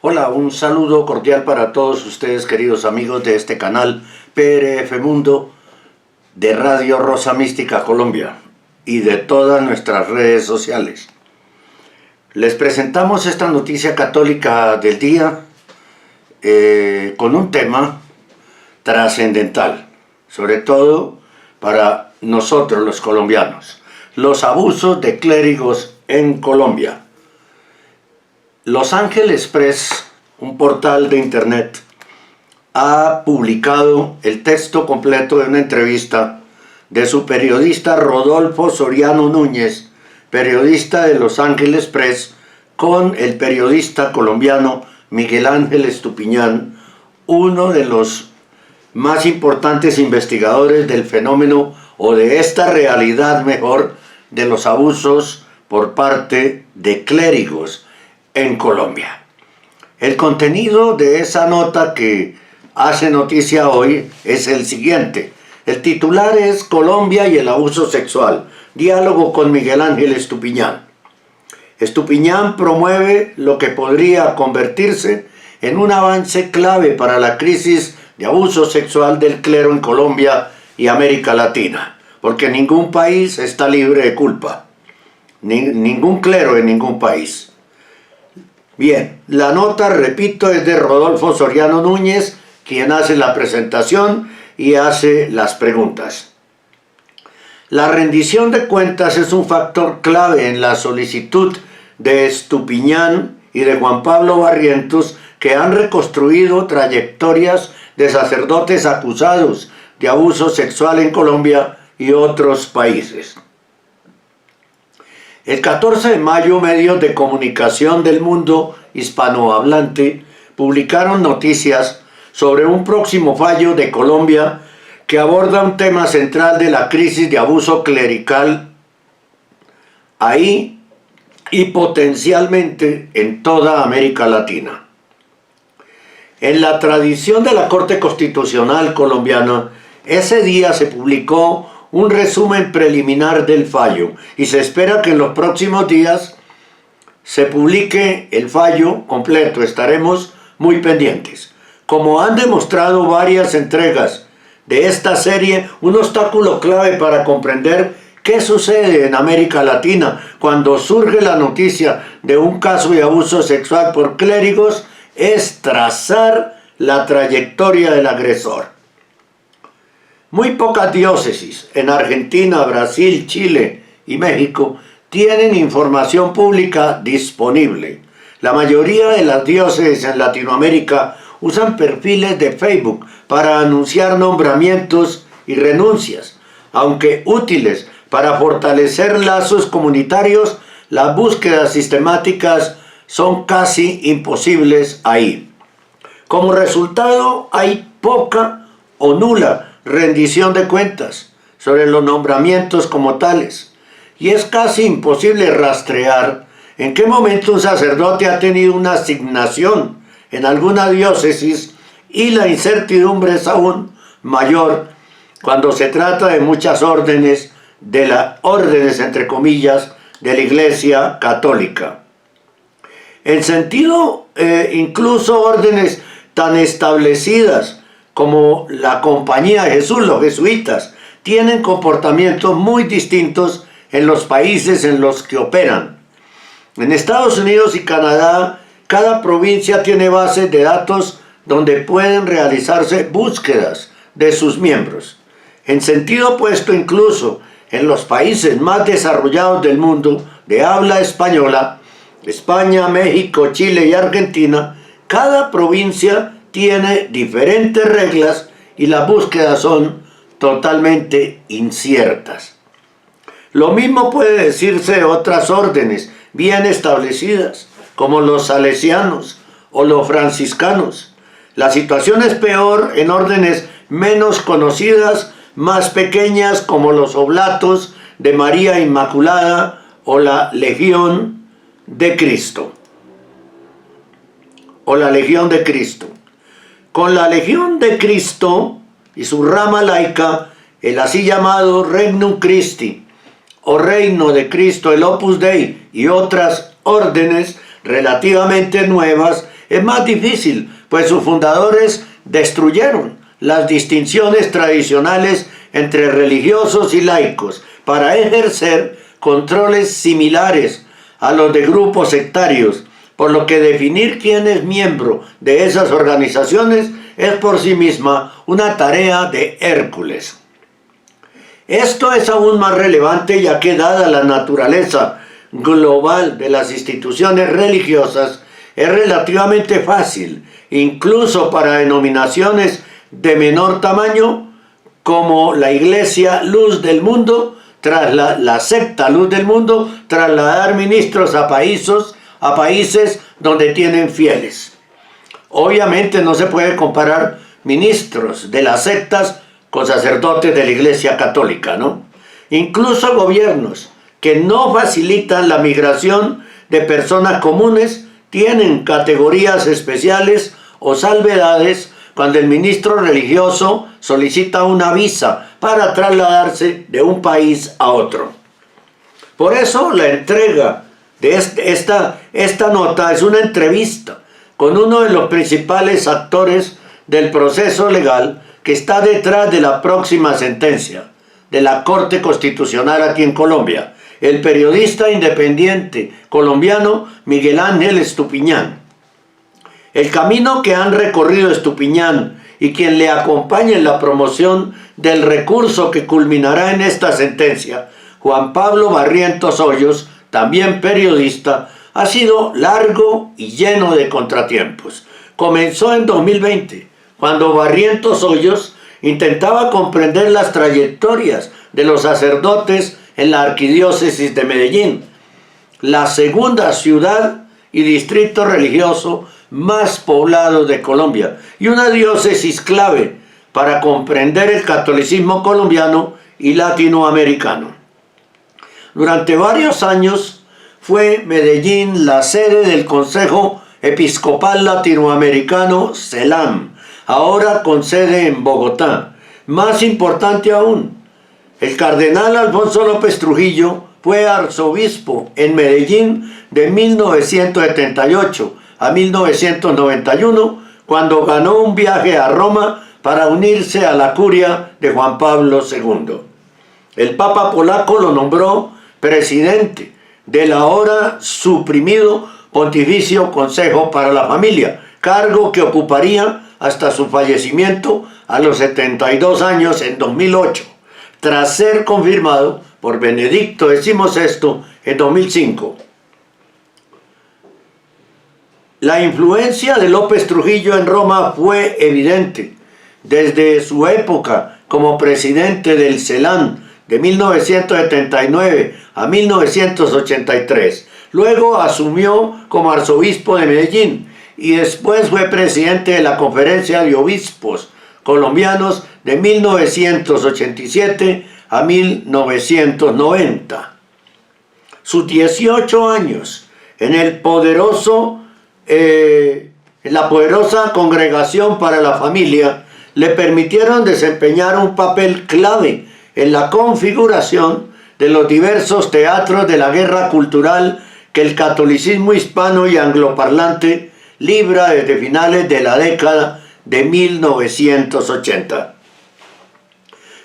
Hola, un saludo cordial para todos ustedes, queridos amigos de este canal PRF Mundo de Radio Rosa Mística Colombia y de todas nuestras redes sociales. Les presentamos esta noticia católica del día con un tema trascendental, sobre todo para nosotros los colombianos: los abusos de clérigos en Colombia. Los Ángeles Press, un portal de internet, ha publicado el texto completo de una entrevista de su periodista Rodolfo Soriano Núñez, periodista de Los Ángeles Press, con el periodista colombiano Miguel Ángel Estupiñán, uno de los más importantes investigadores del fenómeno, o de esta realidad mejor, de los abusos por parte de clérigos en Colombia. El contenido de esa nota que hace noticia hoy es el siguiente. El titular es Colombia y el abuso sexual. Diálogo con Miguel Ángel Estupiñán. Estupiñán promueve lo que podría convertirse en un avance clave para la crisis de abuso sexual del clero en Colombia y América Latina, porque ningún país está libre de culpa. Ningún clero en ningún país. Bien, la nota, repito, es de Rodolfo Soriano Núñez, quien hace la presentación y hace las preguntas. La rendición de cuentas es un factor clave en la solicitud de Estupiñán y de Juan Pablo Barrientos, que han reconstruido trayectorias de sacerdotes acusados de abuso sexual en Colombia y otros países. El 14 de mayo, medios de comunicación del mundo hispanohablante publicaron noticias sobre un próximo fallo de Colombia que aborda un tema central de la crisis de abuso clerical ahí y potencialmente en toda América Latina. En la tradición de la Corte Constitucional colombiana, ese día se publicó un resumen preliminar del fallo y se espera que en los próximos días se publique el fallo completo. Estaremos muy pendientes. Como han demostrado varias entregas de esta serie, un obstáculo clave para comprender qué sucede en América Latina cuando surge la noticia de un caso de abuso sexual por clérigos es trazar la trayectoria del agresor. Muy pocas diócesis en Argentina, Brasil, Chile y México tienen información pública disponible. La mayoría de las diócesis en Latinoamérica usan perfiles de Facebook para anunciar nombramientos y renuncias. Aunque útiles para fortalecer lazos comunitarios, las búsquedas sistemáticas son casi imposibles ahí. Como resultado, hay poca o nula rendición de cuentas sobre los nombramientos como tales, y es casi imposible rastrear en qué momento un sacerdote ha tenido una asignación en alguna diócesis, y la incertidumbre es aún mayor cuando se trata de muchas órdenes, entre comillas, de la Iglesia Católica. En sentido, incluso órdenes tan establecidas como la Compañía de Jesús, los jesuitas, tienen comportamientos muy distintos en los países en los que operan. En Estados Unidos y Canadá, cada provincia tiene bases de datos donde pueden realizarse búsquedas de sus miembros. En sentido opuesto, incluso en los países más desarrollados del mundo de habla española, España, México, Chile y Argentina, cada provincia tiene diferentes reglas y las búsquedas son totalmente inciertas. Lo mismo puede decirse de otras órdenes bien establecidas, como los salesianos o los franciscanos. La situación es peor en órdenes menos conocidas, más pequeñas, como los Oblatos de María Inmaculada o la Legión de Cristo. Con la Legión de Cristo y su rama laica, el así llamado Regnum Christi o Reino de Cristo, el Opus Dei y otras órdenes relativamente nuevas, es más difícil, pues sus fundadores destruyeron las distinciones tradicionales entre religiosos y laicos para ejercer controles similares a los de grupos sectarios, por lo que definir quién es miembro de esas organizaciones es por sí misma una tarea de Hércules. Esto es aún más relevante ya que dada la naturaleza global de las instituciones religiosas, es relativamente fácil, incluso para denominaciones de menor tamaño, como la Iglesia Luz del Mundo, tras la secta Luz del Mundo, trasladar ministros a países donde tienen fieles. Obviamente no se puede comparar ministros de las sectas con sacerdotes de la Iglesia Católica, ¿no? Incluso gobiernos que no facilitan la migración de personas comunes tienen categorías especiales o salvedades cuando el ministro religioso solicita una visa para trasladarse de un país a otro. Por eso la entrega de esta nota es una entrevista con uno de los principales actores del proceso legal que está detrás de la próxima sentencia de la Corte Constitucional aquí en Colombia, el periodista independiente colombiano Miguel Ángel Estupiñán. El camino que han recorrido Estupiñán y quien le acompaña en la promoción del recurso que culminará en esta sentencia, Juan Pablo Barrientos Hoyos, también periodista, ha sido largo y lleno de contratiempos. Comenzó en 2020, cuando Barrientos Hoyos intentaba comprender las trayectorias de los sacerdotes en la arquidiócesis de Medellín, la segunda ciudad y distrito religioso más poblado de Colombia y una diócesis clave para comprender el catolicismo colombiano y latinoamericano. Durante varios años fue Medellín la sede del Consejo Episcopal Latinoamericano CELAM, ahora con sede en Bogotá. Más importante aún, el cardenal Alfonso López Trujillo fue arzobispo en Medellín de 1978 a 1991, cuando ganó un viaje a Roma para unirse a la curia de Juan Pablo II. El Papa polaco lo nombró presidente del ahora suprimido Pontificio Consejo para la Familia, cargo que ocuparía hasta su fallecimiento a los 72 años en 2008, tras ser confirmado por Benedicto XVI en 2005. La influencia de López Trujillo en Roma fue evidente desde su época como presidente del CELAM de 1979 a 1983. Luego asumió como arzobispo de Medellín y después fue presidente de la Conferencia de Obispos Colombianos de 1987 a 1990. Sus 18 años en la poderosa Congregación para la Familia le permitieron desempeñar un papel clave en la configuración de los diversos teatros de la guerra cultural que el catolicismo hispano y angloparlante libra desde finales de la década de 1980.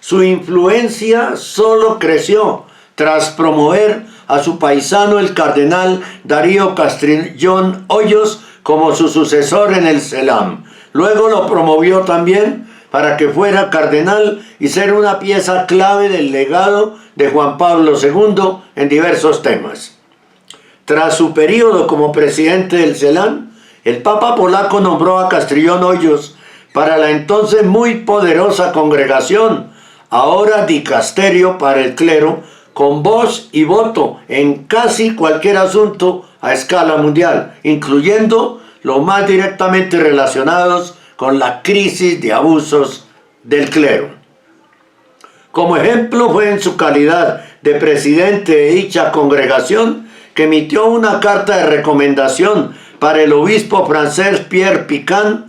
Su influencia solo creció tras promover a su paisano el cardenal Darío Castrillón Hoyos como su sucesor en el CELAM. Luego lo promovió también para que fuera cardenal y ser una pieza clave del legado de Juan Pablo II en diversos temas. Tras su periodo como presidente del CELAM, el Papa polaco nombró a Castrillón Hoyos para la entonces muy poderosa congregación, ahora dicasterio para el clero, con voz y voto en casi cualquier asunto a escala mundial, incluyendo los más directamente relacionados con la crisis de abusos del clero. Como ejemplo fue en su calidad de presidente de dicha congregación que emitió una carta de recomendación para el obispo francés Pierre Picard.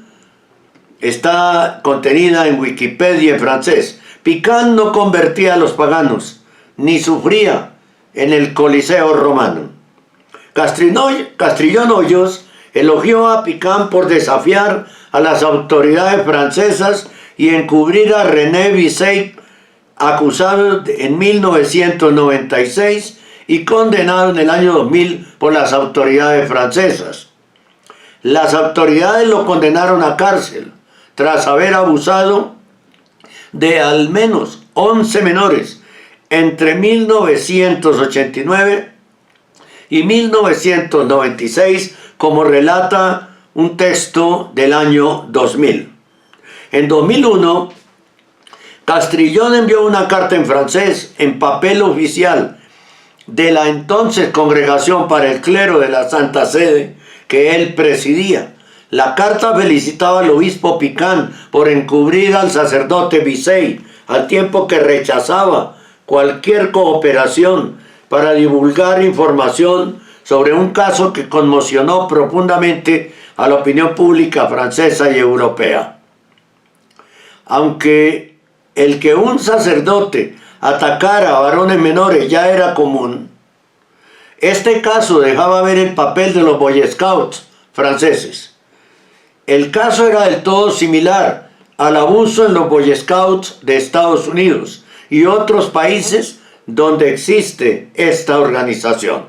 Está contenida en Wikipedia en francés. Picard no convertía a los paganos, ni sufría en el Coliseo romano. Castrillón Hoyos elogió a Picán por desafiar a las autoridades francesas y encubrir a René Bisset, acusado en 1996 y condenado en el año 2000 por las autoridades francesas. Las autoridades lo condenaron a cárcel tras haber abusado de al menos 11 menores entre 1989 y 1996, como relata un texto del año 2000. En 2001, Castrillón envió una carta en francés, en papel oficial, de la entonces Congregación para el Clero de la Santa Sede, que él presidía. La carta felicitaba al obispo Picán por encubrir al sacerdote Bisset, al tiempo que rechazaba cualquier cooperación para divulgar información sobre un caso que conmocionó profundamente a la opinión pública francesa y europea. Aunque el que un sacerdote atacara a varones menores ya era común, este caso dejaba ver el papel de los Boy Scouts franceses. El caso era del todo similar al abuso en los Boy Scouts de Estados Unidos y otros países donde existe esta organización.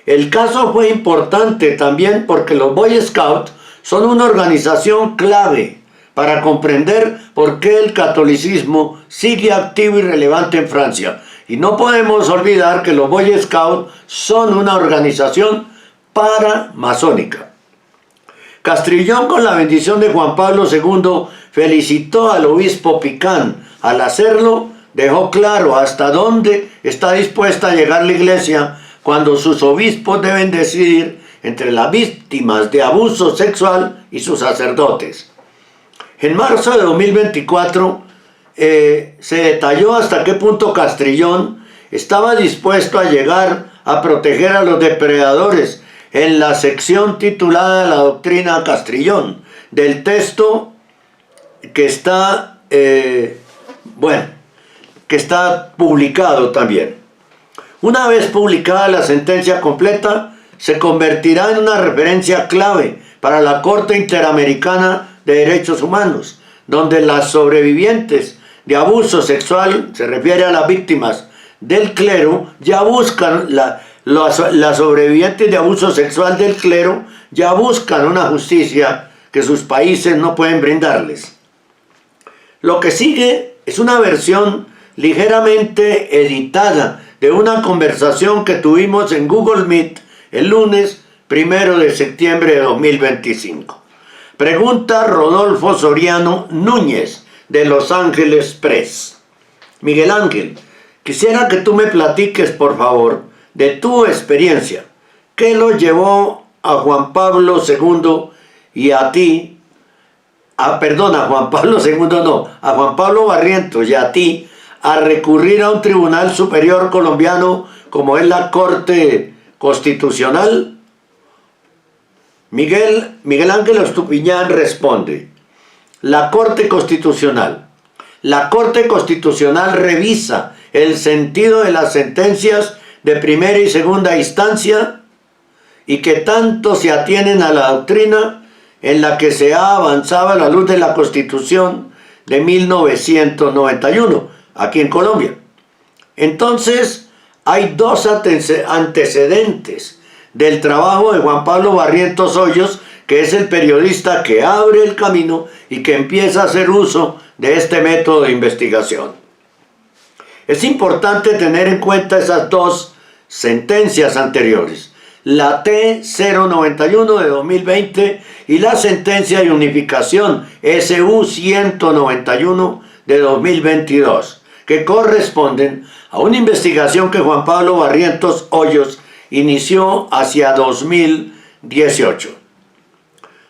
El caso fue importante también porque los Boy Scouts son una organización clave para comprender por qué el catolicismo sigue activo y relevante en Francia. Y no podemos olvidar que los Boy Scouts son una organización paramasónica. Castrillón, con la bendición de Juan Pablo II, felicitó al obispo Picán. Al hacerlo, dejó claro hasta dónde está dispuesta a llegar la Iglesia cuando sus obispos deben decidir entre las víctimas de abuso sexual y sus sacerdotes. En marzo de 2024 se detalló hasta qué punto Castrillón estaba dispuesto a llegar a proteger a los depredadores en la sección titulada La Doctrina Castrillón del texto que está, que está publicado también. Una vez publicada la sentencia completa, se convertirá en una referencia clave para la Corte Interamericana de Derechos Humanos, donde las sobrevivientes de abuso sexual, se refiere a las víctimas del clero, ya buscan, las sobrevivientes de abuso sexual del clero, ya buscan una justicia que sus países no pueden brindarles. Lo que sigue es una versión ligeramente editada de una conversación que tuvimos en Google Meet el lunes 1 de septiembre de 2025. Pregunta Rodolfo Soriano Núñez, de Los Ángeles Press. Miguel Ángel, quisiera que tú me platiques, por favor, de tu experiencia. ¿Qué lo llevó a Juan Pablo II y a ti? A Juan Pablo II no, a Juan Pablo Barrientos y a ti a recurrir a un tribunal superior colombiano como es la Corte Constitucional? Miguel Ángel Estupiñán responde: la Corte Constitucional revisa el sentido de las sentencias de primera y segunda instancia y que tanto se atienen a la doctrina en la que se ha avanzado a la luz de la Constitución de 1991, aquí en Colombia. Entonces, hay dos antecedentes del trabajo de Juan Pablo Barrientos Hoyos, que es el periodista que abre el camino y que empieza a hacer uso de este método de investigación. Es importante tener en cuenta esas dos sentencias anteriores, la T-091 de 2020 y la sentencia de unificación SU-191 de 2022, que corresponden a una investigación que Juan Pablo Barrientos Hoyos inició hacia 2018.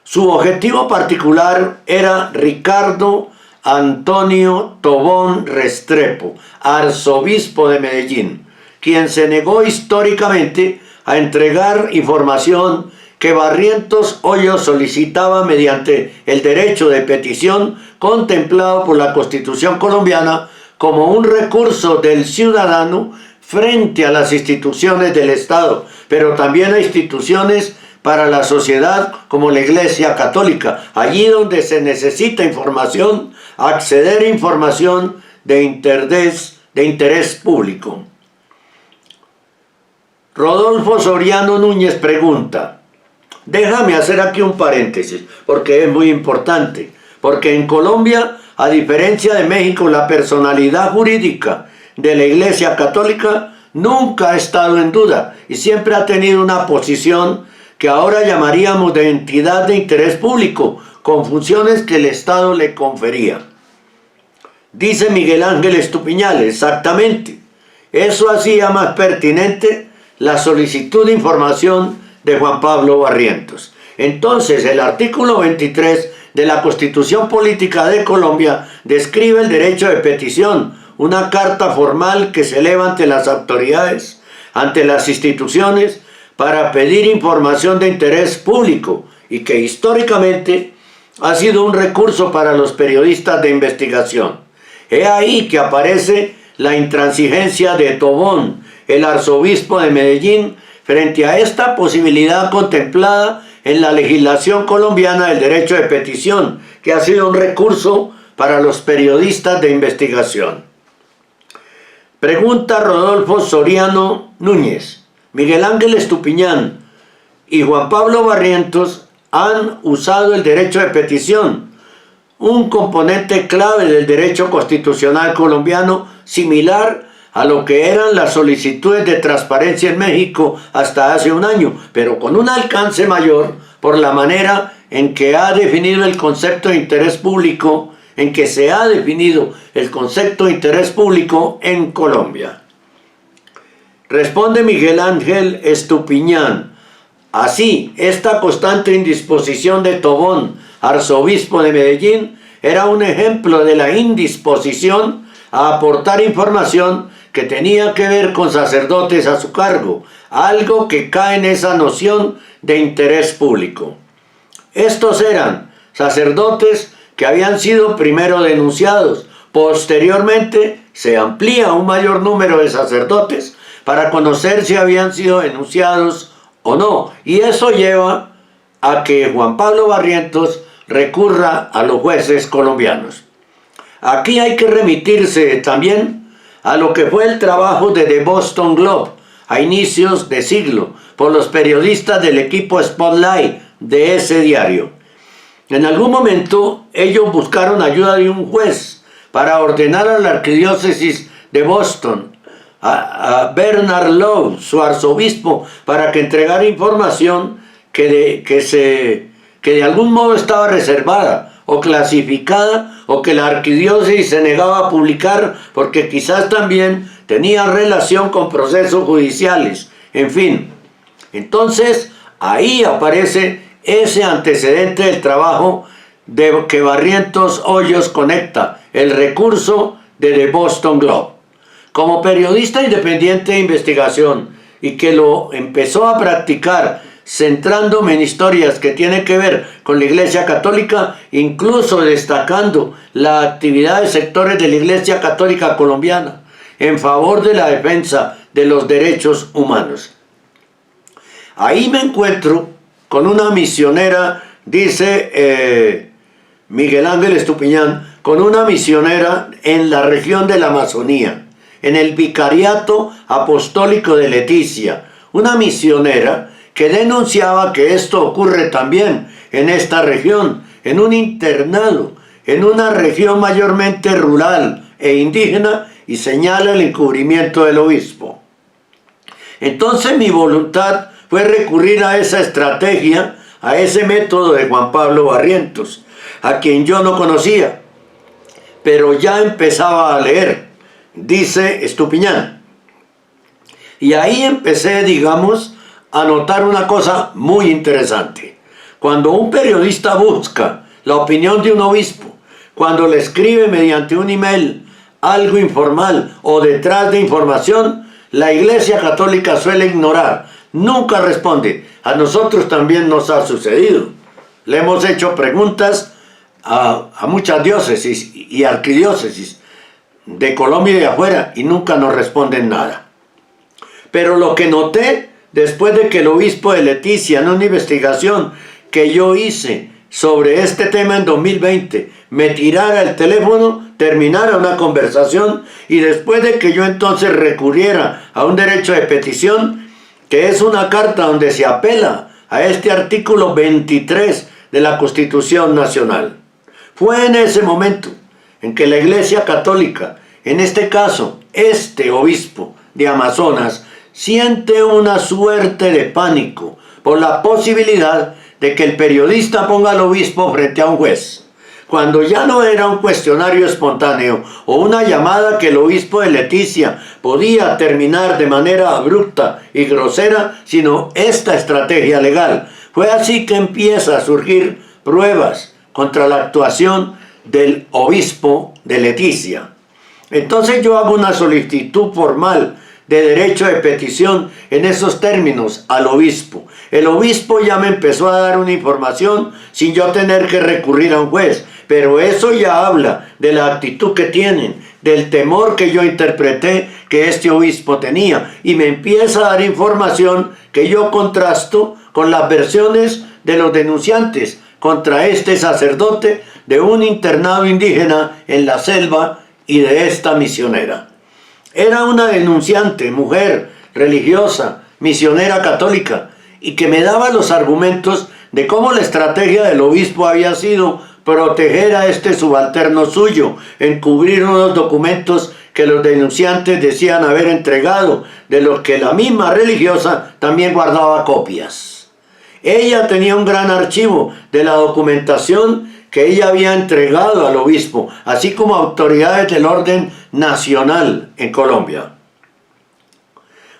Su objetivo particular era Ricardo Antonio Tobón Restrepo, arzobispo de Medellín, quien se negó históricamente a entregar información que Barrientos Hoyos solicitaba mediante el derecho de petición contemplado por la Constitución colombiana como un recurso del ciudadano frente a las instituciones del Estado, pero también a instituciones para la sociedad como la Iglesia Católica. Allí donde se necesita información, acceder a información de interés público. Rodolfo Soriano Núñez pregunta, déjame hacer aquí un paréntesis, porque es muy importante, porque en Colombia, a diferencia de México, la personalidad jurídica de la Iglesia Católica nunca ha estado en duda y siempre ha tenido una posición que ahora llamaríamos de entidad de interés público, con funciones que el Estado le confería. Dice Miguel Ángel Estupiñán, exactamente, eso hacía más pertinente la solicitud de información de Juan Pablo Barrientos. Entonces, el artículo 23 de la Constitución Política de Colombia describe el derecho de petición, una carta formal que se eleva ante las autoridades, ante las instituciones, para pedir información de interés público y que históricamente ha sido un recurso para los periodistas de investigación. He ahí que aparece la intransigencia de Tobón, el arzobispo de Medellín, frente a esta posibilidad contemplada en la legislación colombiana del derecho de petición, que ha sido un recurso para los periodistas de investigación. Pregunta Rodolfo Soriano Núñez. Miguel Ángel Estupiñán y Juan Pablo Barrientos han usado el derecho de petición, un componente clave del derecho constitucional colombiano, similar a lo que eran las solicitudes de transparencia en México hasta hace un año, pero con un alcance mayor por la manera en que ha definido el concepto de interés público, en que se ha definido el concepto de interés público en Colombia. Responde Miguel Ángel Estupiñán. Así, esta constante indisposición de Tobón, arzobispo de Medellín, era un ejemplo de la indisposición a aportar información que tenía que ver con sacerdotes a su cargo, algo que cae en esa noción de interés público. Estos eran sacerdotes que habían sido primero denunciados. Posteriormente se amplía un mayor número de sacerdotes para conocer si habían sido denunciados o no. Y eso lleva a que Juan Pablo Barrientos recurra a los jueces colombianos. Aquí hay que remitirse también a lo que fue el trabajo de The Boston Globe a inicios de siglo por los periodistas del equipo Spotlight de ese diario. En algún momento ellos buscaron ayuda de un juez para ordenar a la arquidiócesis de Boston, a Bernard Lowe, su arzobispo, para que entregara información que de algún modo estaba reservada o clasificada, o que la arquidiócesis se negaba a publicar porque quizás también tenía relación con procesos judiciales. En fin, entonces ahí aparece ese antecedente del trabajo de que Barrientos Hoyos conecta, el recurso de The Boston Globe. Como periodista independiente de investigación y que lo empezó a practicar centrándome en historias que tienen que ver con la Iglesia Católica, incluso destacando la actividad de sectores de la Iglesia Católica colombiana en favor de la defensa de los derechos humanos. Ahí me encuentro con una misionera, dice Miguel Ángel Estupiñán, con una misionera en la región de la Amazonía, en el Vicariato Apostólico de Leticia, una misionera que denunciaba que esto ocurre también en esta región, en un internado, en una región mayormente rural e indígena, y señala el encubrimiento del obispo. Entonces mi voluntad fue recurrir a esa estrategia, a ese método de Juan Pablo Barrientos, a quien yo no conocía, pero ya empezaba a leer, dice Estupiñán. Y ahí empecé, digamos, a notar una cosa muy interesante. Cuando un periodista busca la opinión de un obispo, cuando le escribe mediante un email algo informal o detrás de información, la Iglesia Católica suele ignorar, nunca responde. A nosotros también nos ha sucedido. Le hemos hecho preguntas a muchas diócesis y arquidiócesis de Colombia y de afuera y nunca nos responden nada. Pero lo que noté después de que el obispo de Leticia, en una investigación que yo hice sobre este tema en 2020, me tirara el teléfono, terminara una conversación, y después de que yo entonces recurriera a un derecho de petición, que es una carta donde se apela a este artículo 23 de la Constitución Nacional. Fue en ese momento en que la Iglesia Católica, en este caso, este obispo de Amazonas, siente una suerte de pánico por la posibilidad de que el periodista ponga al obispo frente a un juez, cuando ya no era un cuestionario espontáneo o una llamada que el obispo de Leticia podía terminar de manera abrupta y grosera, sino esta estrategia legal. Fue así que empieza a surgir pruebas contra la actuación del obispo de Leticia. Entonces yo hago una solicitud formal de derecho de petición en esos términos al obispo. El obispo ya me empezó a dar una información sin yo tener que recurrir a un juez, pero eso ya habla de la actitud que tienen, del temor que yo interpreté que este obispo tenía, y me empieza a dar información que yo contrasto con las versiones de los denunciantes contra este sacerdote de un internado indígena en la selva y de esta misionera. Era una denunciante, mujer, religiosa, misionera católica, y que me daba los argumentos de cómo la estrategia del obispo había sido proteger a este subalterno suyo, encubrir unos documentos que los denunciantes decían haber entregado, de los que la misma religiosa también guardaba copias. Ella tenía un gran archivo de la documentación que ella había entregado al obispo, así como autoridades del orden nacional en Colombia.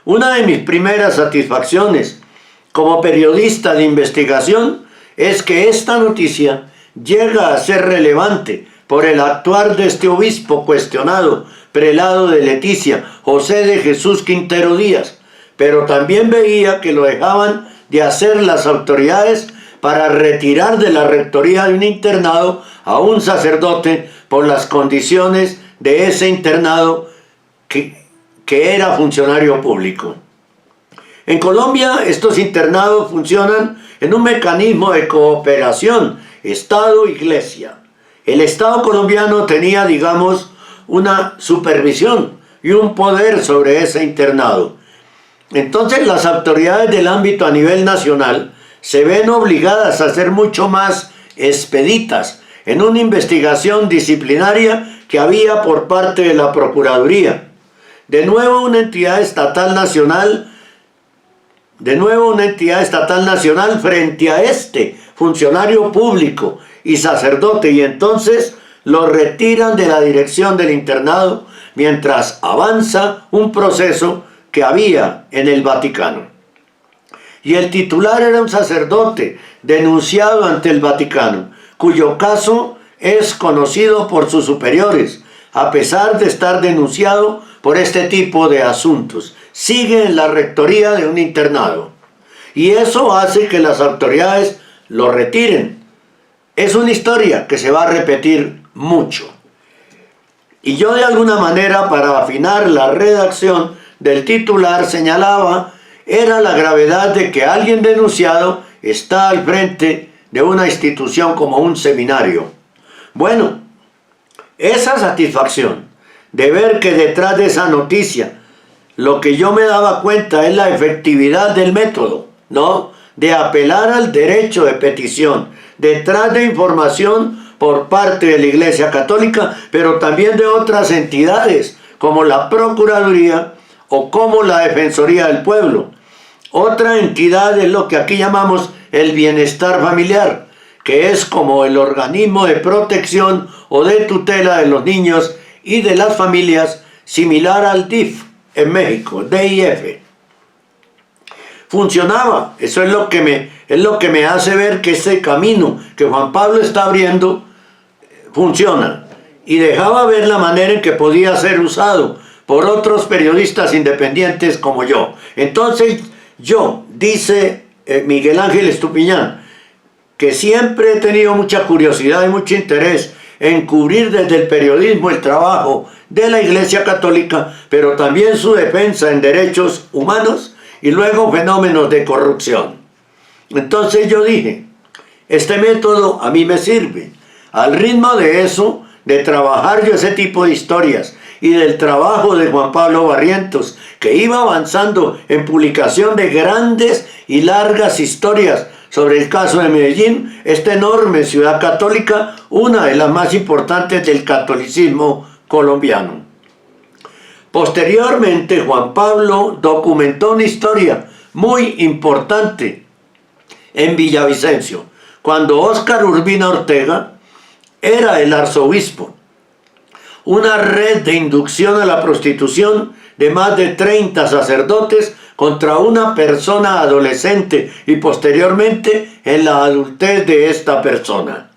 Una de mis primeras satisfacciones como periodista de investigación es que esta noticia llega a ser relevante por el actuar de este obispo cuestionado, prelado de Leticia, José de Jesús Quintero Díaz, pero también veía que lo dejaban de hacer las autoridades para retirar de la rectoría de un internado a un sacerdote por las condiciones de ese internado que era funcionario público. En Colombia estos internados funcionan en un mecanismo de cooperación Estado-Iglesia. El Estado colombiano tenía, digamos, una supervisión y un poder sobre ese internado. Entonces las autoridades del ámbito a nivel nacional se ven obligadas a ser mucho más expeditas en una investigación disciplinaria que había por parte de la Procuraduría. De nuevo una entidad estatal nacional frente a este funcionario público y sacerdote, y entonces lo retiran de la dirección del internado mientras avanza un proceso que había en el Vaticano. Y el titular era un sacerdote denunciado ante el Vaticano, cuyo caso es conocido por sus superiores, a pesar de estar denunciado por este tipo de asuntos. Sigue en la rectoría de un internado, y eso hace que las autoridades lo retiren. Es una historia que se va a repetir mucho. Y yo de alguna manera, para afinar la redacción del titular, señalaba era la gravedad de que alguien denunciado está al frente de una institución como un seminario. Bueno, esa satisfacción de ver que detrás de esa noticia lo que yo me daba cuenta es la efectividad del método, ¿no?, de apelar al derecho de petición detrás de información por parte de la Iglesia Católica, pero también de otras entidades como la Procuraduría o como la Defensoría del Pueblo. Otra entidad es lo que aquí llamamos el bienestar familiar, que es como el organismo de protección o de tutela de los niños y de las familias, similar al DIF en México, DIF. Funcionaba, eso es lo que me hace ver que ese camino que Juan Pablo está abriendo funciona, y dejaba ver la manera en que podía ser usado por otros periodistas independientes como yo. Entonces yo, dice Miguel Ángel Estupiñán, que siempre he tenido mucha curiosidad y mucho interés en cubrir desde el periodismo el trabajo de la Iglesia Católica, pero también su defensa en derechos humanos, y luego fenómenos de corrupción. Entonces yo dije, este método a mí me sirve. Al ritmo de eso, de trabajar yo ese tipo de historias y del trabajo de Juan Pablo Barrientos, que iba avanzando en publicación de grandes y largas historias sobre el caso de Medellín, esta enorme ciudad católica, una de las más importantes del catolicismo colombiano. Posteriormente, Juan Pablo documentó una historia muy importante en Villavicencio, cuando Óscar Urbina Ortega era el arzobispo. Una red de inducción a la prostitución de más de 30 sacerdotes contra una persona adolescente y posteriormente en la adultez de esta persona.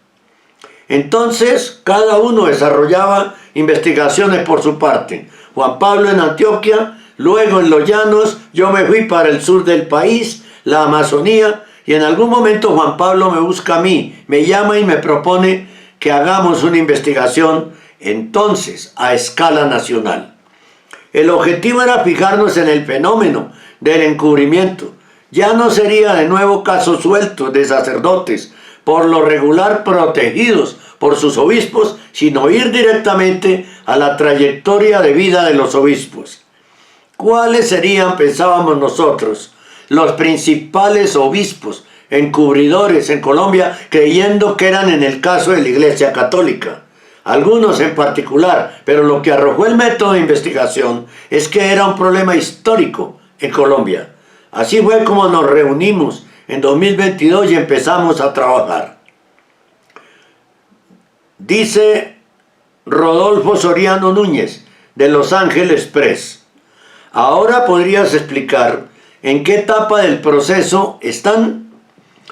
Entonces, cada uno desarrollaba investigaciones por su parte. Juan Pablo en Antioquia, luego en Los Llanos, yo me fui para el sur del país, la Amazonía, y en algún momento Juan Pablo me busca a mí, me llama y me propone que hagamos una investigación entonces a escala nacional. El objetivo era fijarnos en el fenómeno del encubrimiento. Ya no sería de nuevo casos sueltos de sacerdotes, por lo regular protegidos por sus obispos, sino ir directamente a la trayectoria de vida de los obispos. ¿Cuáles serían, pensábamos nosotros, los principales obispos encubridores en Colombia, creyendo que eran en el caso de la Iglesia Católica? Algunos en particular, pero lo que arrojó el método de investigación es que era un problema histórico en Colombia. Así fue como nos reunimos en 2022 y empezamos a trabajar. Dice Rodolfo Soriano Núñez, de Los Ángeles Press: ahora podrías explicar en qué etapa del proceso están,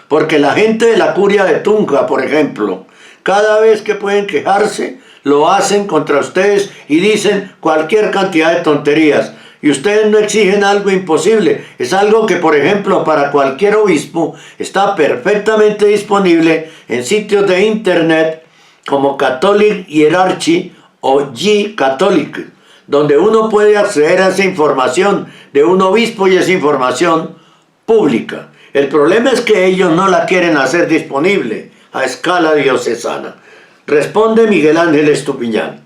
porque la gente de la curia de Tunja, por ejemplo, cada vez que pueden quejarse, lo hacen contra ustedes y dicen cualquier cantidad de tonterías. Y ustedes no exigen algo imposible. Es algo que, por ejemplo, para cualquier obispo está perfectamente disponible en sitios de internet como Catholic Hierarchy o G-Catholic, donde uno puede acceder a esa información de un obispo y esa información pública. El problema es que ellos no la quieren hacer disponible a escala diocesana. Responde Miguel Ángel Estupiñán: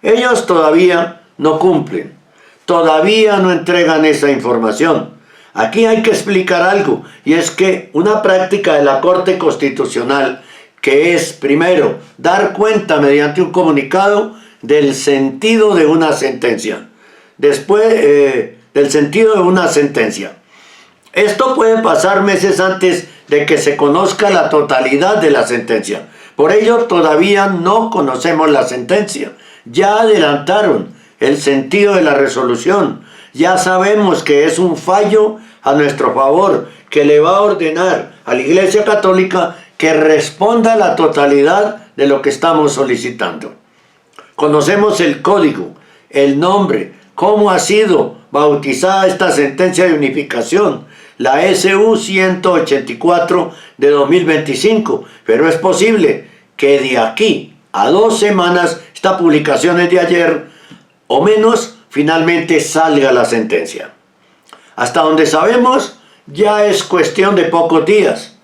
ellos todavía no cumplen, todavía no entregan esa información. Aquí hay que explicar algo, y es que una práctica de la Corte Constitucional, que es, primero, dar cuenta mediante un comunicado del sentido de una sentencia, después del sentido de una sentencia. Esto puede pasar meses antes de que se conozca la totalidad de la sentencia. Por ello, todavía no conocemos la sentencia. Ya adelantaron el sentido de la resolución. Ya sabemos que es un fallo a nuestro favor, que le va a ordenar a la Iglesia Católica que responda a la totalidad de lo que estamos solicitando. Conocemos el código, el nombre, cómo ha sido bautizada esta sentencia de unificación, la SU 184 de 2025, pero es posible que de aquí a 2 semanas, esta publicación es de ayer o menos, finalmente salga la sentencia. Hasta donde sabemos, ya es cuestión de pocos días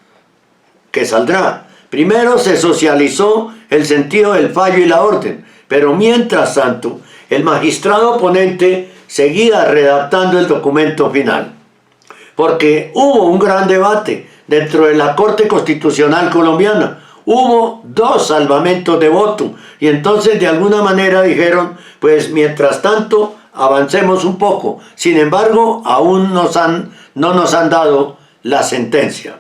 que saldrá. Primero se socializó el sentido del fallo y la orden, pero mientras tanto, el magistrado ponente seguía redactando el documento final. Porque hubo un gran debate dentro de la Corte Constitucional colombiana. Hubo 2 salvamentos de voto y entonces de alguna manera dijeron, pues mientras tanto avancemos un poco. Sin embargo, aún no nos han dado la sentencia.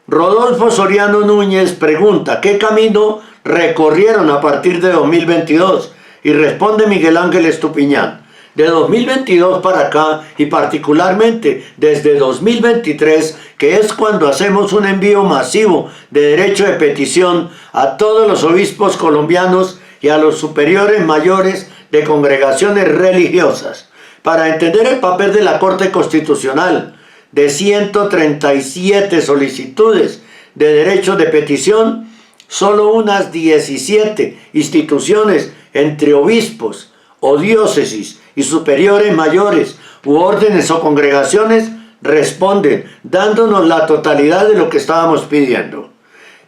Rodolfo Soriano Núñez pregunta: ¿qué camino recorrieron a partir de 2022? Y responde Miguel Ángel Estupiñán: de 2022 para acá, y particularmente desde 2023, que es cuando hacemos un envío masivo de derecho de petición a todos los obispos colombianos y a los superiores mayores de congregaciones religiosas, para entender el papel de la Corte Constitucional. De 137 solicitudes de derecho de petición, solo unas 17 instituciones entre obispos o diócesis y superiores mayores u órdenes o congregaciones responden, dándonos la totalidad de lo que estábamos pidiendo.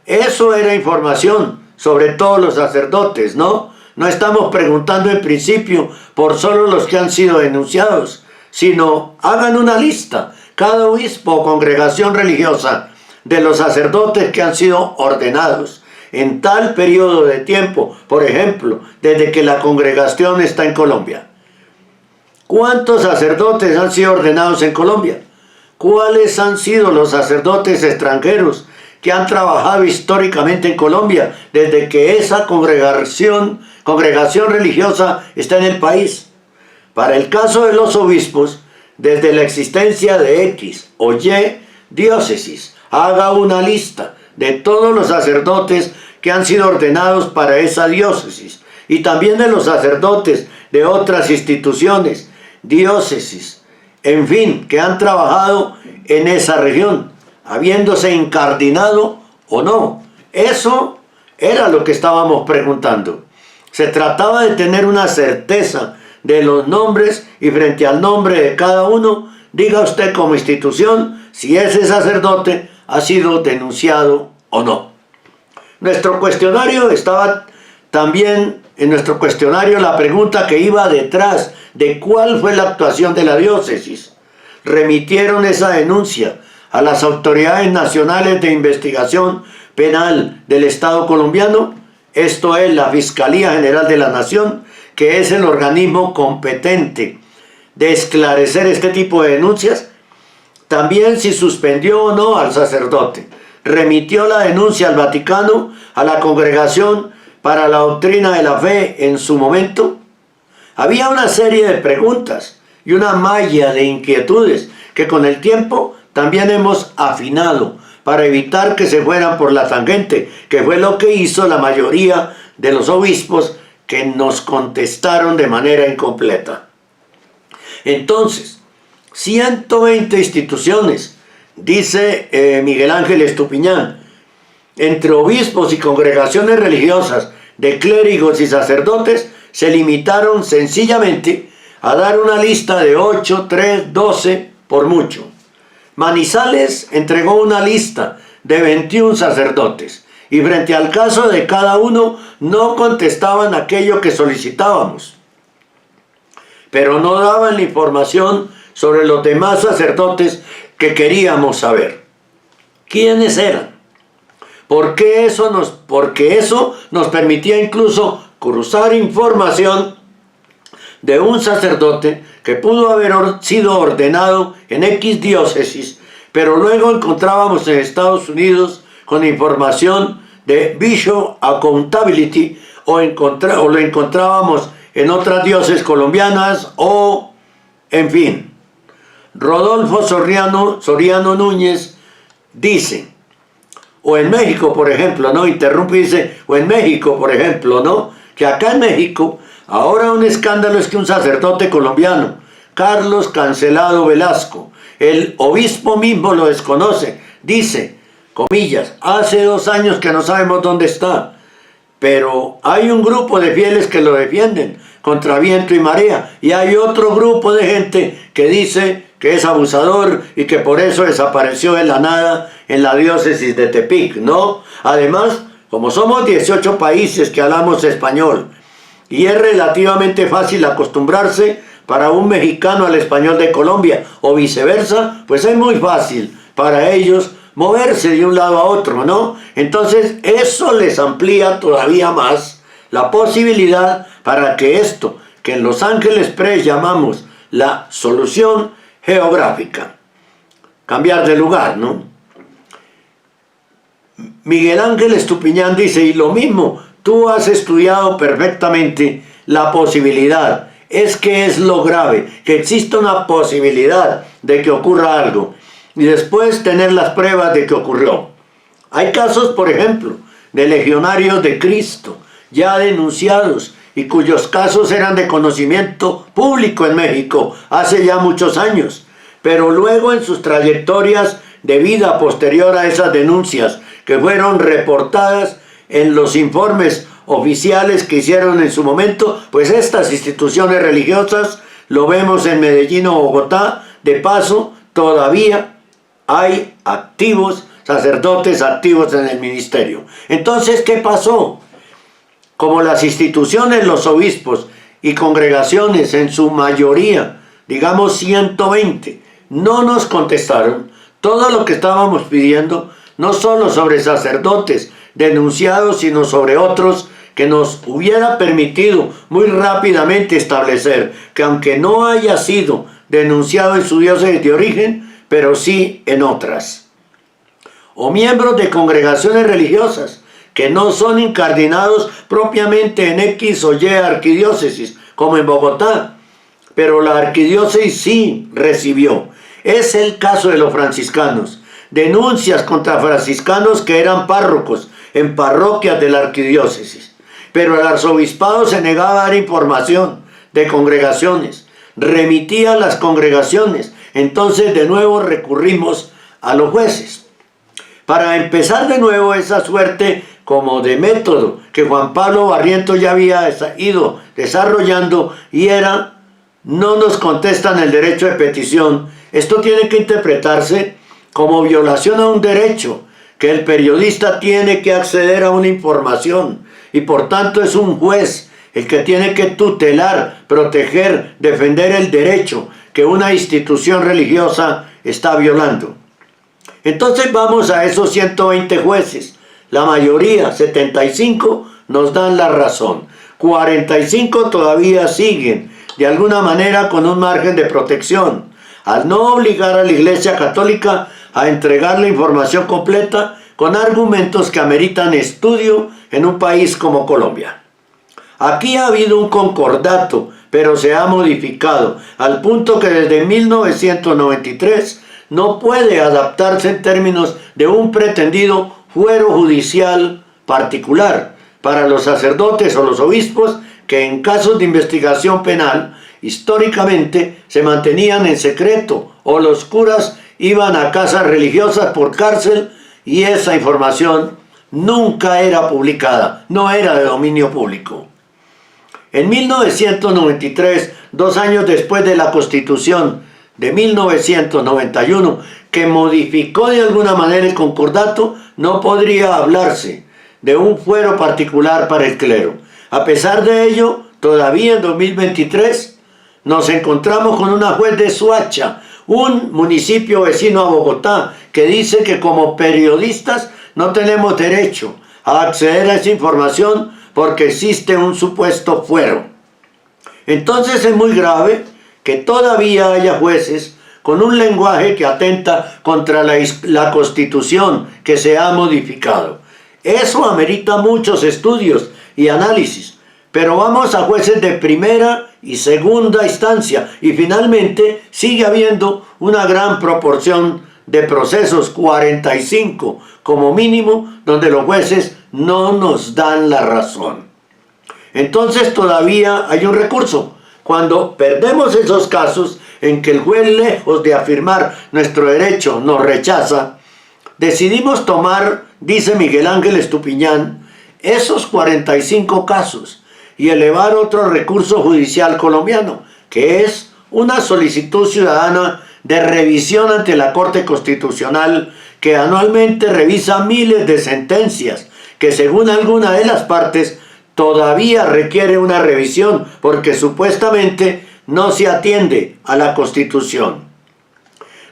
Eso era información sobre todos los sacerdotes, ¿no? No estamos preguntando en principio por solo los que han sido denunciados, sino hagan una lista, cada obispo o congregación religiosa, de los sacerdotes que han sido ordenados en tal periodo de tiempo, por ejemplo, desde que la congregación está en Colombia. ¿Cuántos sacerdotes han sido ordenados en Colombia? ¿Cuáles han sido los sacerdotes extranjeros que han trabajado históricamente en Colombia desde que esa congregación religiosa está en el país? Para el caso de los obispos, desde la existencia de X o Y diócesis, haga una lista de todos los sacerdotes que han sido ordenados para esa diócesis y también de los sacerdotes de otras instituciones, diócesis, en fin, que han trabajado en esa región, habiéndose incardinado o no. Eso era lo que estábamos preguntando. Se trataba de tener una certeza de los nombres y frente al nombre de cada uno, diga usted como institución si ese sacerdote ha sido denunciado o no. Nuestro cuestionario estaba también, en nuestro cuestionario, la pregunta que iba detrás de cuál fue la actuación de la diócesis. Remitieron esa denuncia a las autoridades nacionales de investigación penal del Estado colombiano, esto es la Fiscalía General de la Nación, que es el organismo competente de esclarecer este tipo de denuncias. También si suspendió o no al sacerdote, remitió la denuncia al Vaticano, a la Congregación para la Doctrina de la Fe en su momento. Había una serie de preguntas y una malla de inquietudes que con el tiempo también hemos afinado para evitar que se fueran por la tangente, que fue lo que hizo la mayoría de los obispos que nos contestaron de manera incompleta. Entonces, 120 instituciones, dice Miguel Ángel Estupiñán, entre obispos y congregaciones religiosas, de clérigos y sacerdotes, se limitaron sencillamente a dar una lista de 8, 3, 12 por mucho. Manizales entregó una lista de 21 sacerdotes y frente al caso de cada uno no contestaban aquello que solicitábamos, pero no daban la información sobre los demás sacerdotes que queríamos saber. ¿Quiénes eran? Porque eso nos permitía incluso cruzar información de un sacerdote que pudo haber sido ordenado en X diócesis, pero luego encontrábamos en Estados Unidos con información de Bishop Accountability o lo encontrábamos en otras diócesis colombianas o, en fin. Rodolfo Soriano Núñez dice, o en México, por ejemplo, ¿no? Interrumpe y dice, o en México, por ejemplo, ¿no? Que acá en México, ahora un escándalo es que un sacerdote colombiano, Carlos Cancelado Velasco, el obispo mismo lo desconoce, dice, comillas, hace 2 años que no sabemos dónde está, pero hay un grupo de fieles que lo defienden contra viento y marea, y hay otro grupo de gente que dice que es abusador y que por eso desapareció de la nada en la diócesis de Tepic, ¿no? Además, como somos 18 países que hablamos español, y es relativamente fácil acostumbrarse para un mexicano al español de Colombia, o viceversa, pues es muy fácil para ellos moverse de un lado a otro, ¿no? Entonces, eso les amplía todavía más la posibilidad para que esto, que en Los Ángeles Press llamamos la solución geográfica, cambiar de lugar, ¿no? Miguel Ángel Estupiñán dice, y lo mismo, tú has estudiado perfectamente la posibilidad, es que es lo grave, que exista una posibilidad de que ocurra algo, y después tener las pruebas de que ocurrió. Hay casos, por ejemplo, de legionarios de Cristo, ya denunciados, y cuyos casos eran de conocimiento público en México hace ya muchos años, pero luego en sus trayectorias de vida posterior a esas denuncias, que fueron reportadas en los informes oficiales que hicieron en su momento, pues estas instituciones religiosas lo vemos en Medellín o Bogotá. De paso, todavía hay activos, sacerdotes activos en el ministerio. Entonces, ¿qué pasó? Como las instituciones, los obispos y congregaciones en su mayoría, digamos 120, no nos contestaron todo lo que estábamos pidiendo, no solo sobre sacerdotes denunciados, sino sobre otros, que nos hubiera permitido muy rápidamente establecer que aunque no haya sido denunciado en su diócesis de origen, pero sí en otras. O miembros de congregaciones religiosas que no son incardinados propiamente en X o Y arquidiócesis, como en Bogotá, pero la arquidiócesis sí recibió. Es el caso de los franciscanos. Denuncias contra franciscanos que eran párrocos en parroquias de la arquidiócesis. Pero el arzobispado se negaba a dar información de congregaciones, remitía a las congregaciones. Entonces de nuevo recurrimos a los jueces. Para empezar de nuevo esa suerte como de método que Juan Pablo Barrientos ya había ido desarrollando, y era: no nos contestan el derecho de petición. Esto tiene que interpretarse como violación a un derecho, que el periodista tiene que acceder a una información, y por tanto es un juez el que tiene que tutelar, proteger, defender el derecho que una institución religiosa está violando. Entonces vamos a esos 120 jueces. La mayoría, 75, nos dan la razón. 45 todavía siguen, de alguna manera, con un margen de protección, al no obligar a la Iglesia Católica a entregar la información completa con argumentos que ameritan estudio en un país como Colombia. Aquí ha habido un concordato, pero se ha modificado, al punto que desde 1993 no puede adaptarse en términos de un pretendido fuero judicial particular para los sacerdotes o los obispos que en casos de investigación penal históricamente se mantenían en secreto, o los curas iban a casas religiosas por cárcel y esa información nunca era publicada, no era de dominio público. En 1993, 2 años después de la Constitución de 1991, que modificó de alguna manera el concordato, no podría hablarse de un fuero particular para el clero. A pesar de ello, todavía en 2023 nos encontramos con una juez de Soacha, un municipio vecino a Bogotá, que dice que como periodistas no tenemos derecho a acceder a esa información porque existe un supuesto fuero. Entonces es muy grave que todavía haya jueces con un lenguaje que atenta contra la Constitución que se ha modificado. Eso amerita muchos estudios y análisis, pero vamos a jueces de primera y segunda instancia, y finalmente sigue habiendo una gran proporción de procesos, 45 como mínimo, donde los jueces no nos dan la razón. Entonces todavía hay un recurso. Cuando perdemos esos casos en que el juez, lejos de afirmar nuestro derecho, nos rechaza, decidimos tomar, dice Miguel Ángel Estupiñán, esos 45 casos y elevar otro recurso judicial colombiano, que es una solicitud ciudadana de revisión ante la Corte Constitucional, que anualmente revisa miles de sentencias que, según alguna de las partes, todavía requiere una revisión porque supuestamente no se atiende a la Constitución.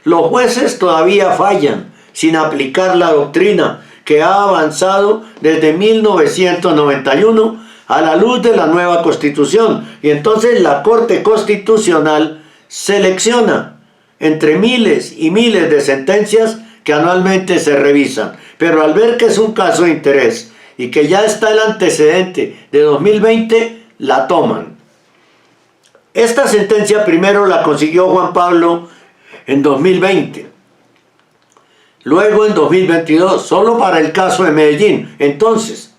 Los jueces todavía fallan sin aplicar la doctrina que ha avanzado desde 1991 a la luz de la nueva Constitución, y entonces la Corte Constitucional selecciona entre miles y miles de sentencias que anualmente se revisan, pero al ver que es un caso de interés y que ya está el antecedente de 2020, la toman. Esta sentencia primero la consiguió Juan Pablo en 2020, luego en 2022, solo para el caso de Medellín. Entonces,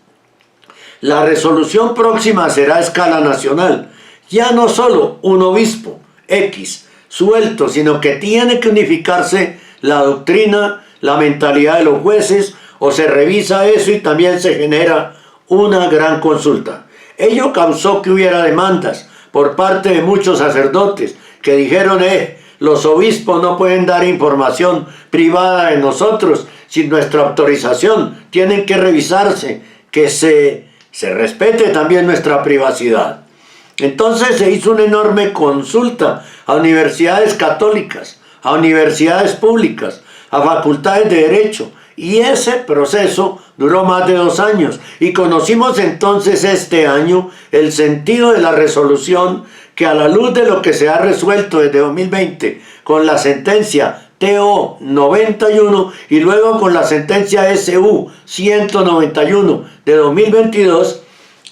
la resolución próxima será a escala nacional, ya no solo un obispo X suelto, sino que tiene que unificarse la doctrina, la mentalidad de los jueces, o se revisa eso y también se genera una gran consulta. Ello causó que hubiera demandas por parte de muchos sacerdotes que dijeron, los obispos no pueden dar información privada de nosotros sin nuestra autorización, tienen que revisarse, que se respete también nuestra privacidad. Entonces se hizo una enorme consulta a universidades católicas, a universidades públicas, a facultades de derecho, y ese proceso duró más de 2 años, y conocimos entonces este año el sentido de la resolución que, a la luz de lo que se ha resuelto desde 2020 con la sentencia TO 91 y luego con la sentencia SU 191 de 2022,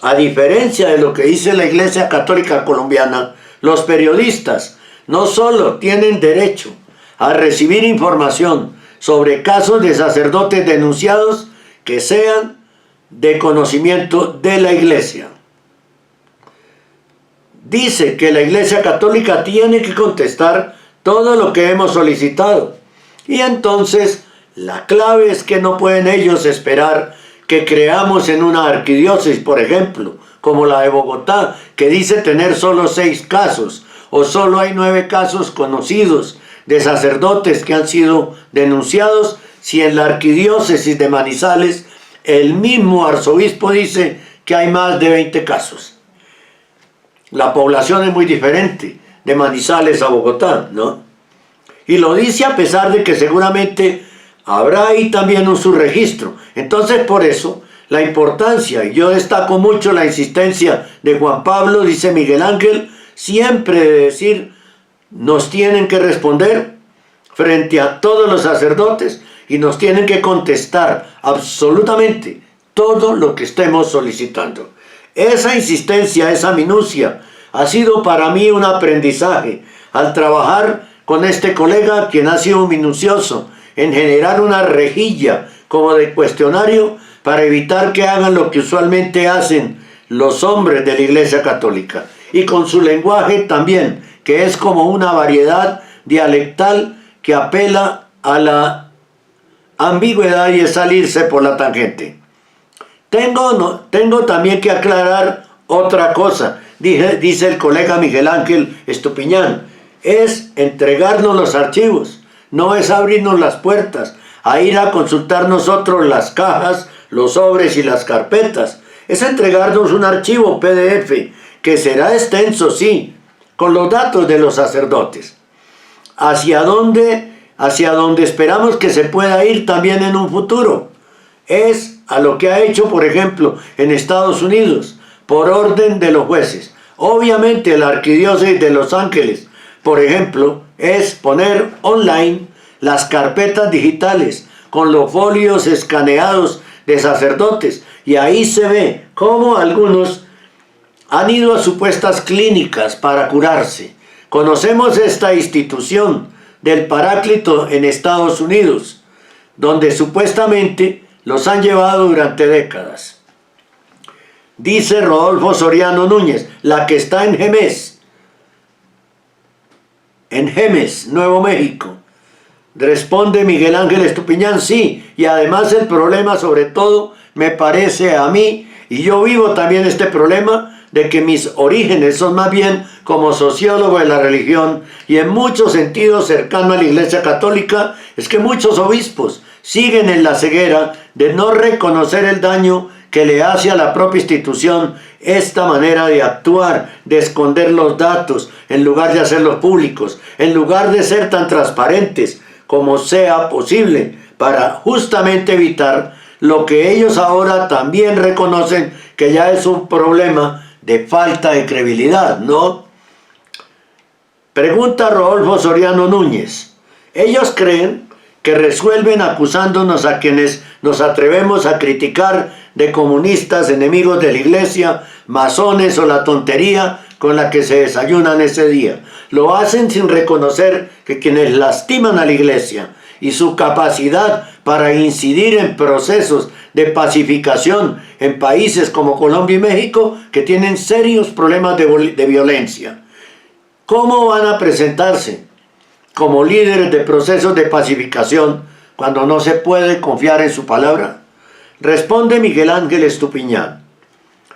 a diferencia de lo que dice la Iglesia Católica Colombiana, los periodistas no solo tienen derecho a recibir información sobre casos de sacerdotes denunciados que sean de conocimiento de la Iglesia. Dice que la Iglesia Católica tiene que contestar todo lo que hemos solicitado. Y entonces la clave es que no pueden ellos esperar que creamos en una arquidiócesis, por ejemplo, como la de Bogotá, que dice tener solo 6 casos, o solo hay 9 casos conocidos de sacerdotes que han sido denunciados, si en la arquidiócesis de Manizales el mismo arzobispo dice que hay más de 20 casos. La población es muy diferente de Manizales a Bogotá, ¿no? Y lo dice a pesar de que seguramente habrá ahí también un subregistro. Entonces, por eso, la importancia, y yo destaco mucho la insistencia de Juan Pablo, dice Miguel Ángel, siempre de decir, nos tienen que responder frente a todos los sacerdotes y nos tienen que contestar absolutamente todo lo que estemos solicitando. Esa insistencia, esa minucia, ha sido para mí un aprendizaje al trabajar con este colega, quien ha sido minucioso en generar una rejilla como de cuestionario para evitar que hagan lo que usualmente hacen los hombres de la Iglesia Católica. Y con su lenguaje también, que es como una variedad dialectal que apela a la ambigüedad y es salirse por la tangente. Tengo también que aclarar otra cosa, dice el colega Miguel Ángel Estupiñán, es entregarnos los archivos, no es abrirnos las puertas a ir a consultar nosotros las cajas, los sobres y las carpetas, es entregarnos un archivo PDF que será extenso, sí, con los datos de los sacerdotes, hacia donde esperamos que se pueda ir también en un futuro. Es a lo que ha hecho, por ejemplo, en Estados Unidos, por orden de los jueces. Obviamente la Arquidiócesis de Los Ángeles, por ejemplo, es poner online las carpetas digitales con los folios escaneados de sacerdotes, y ahí se ve cómo algunos han ido a supuestas clínicas para curarse. Conocemos esta institución del Paráclito en Estados Unidos, donde supuestamente los han llevado durante décadas. Dice Rodolfo Soriano Núñez, la que está en Gemes, Nuevo México. Responde Miguel Ángel Estupiñán, sí, y además el problema sobre todo me parece a mí, y yo vivo también este problema, de que mis orígenes son más bien como sociólogo de la religión y en muchos sentidos cercano a la Iglesia Católica, es que muchos obispos siguen en la ceguera de no reconocer el daño que le hace a la propia institución esta manera de actuar, de esconder los datos en lugar de hacerlos públicos, en lugar de ser tan transparentes como sea posible, para justamente evitar lo que ellos ahora también reconocen que ya es un problema de falta de credibilidad, ¿no? Pregunta Rodolfo Soriano Núñez. Ellos creen que resuelven acusándonos a quienes nos atrevemos a criticar de comunistas, enemigos de la Iglesia, masones o la tontería con la que se desayunan ese día. Lo hacen sin reconocer que quienes lastiman a la Iglesia y su capacidad para incidir en procesos de pacificación en países como Colombia y México que tienen serios problemas de violencia. ¿Cómo van a presentarse como líderes de procesos de pacificación cuando no se puede confiar en su palabra? Responde Miguel Ángel Estupiñán.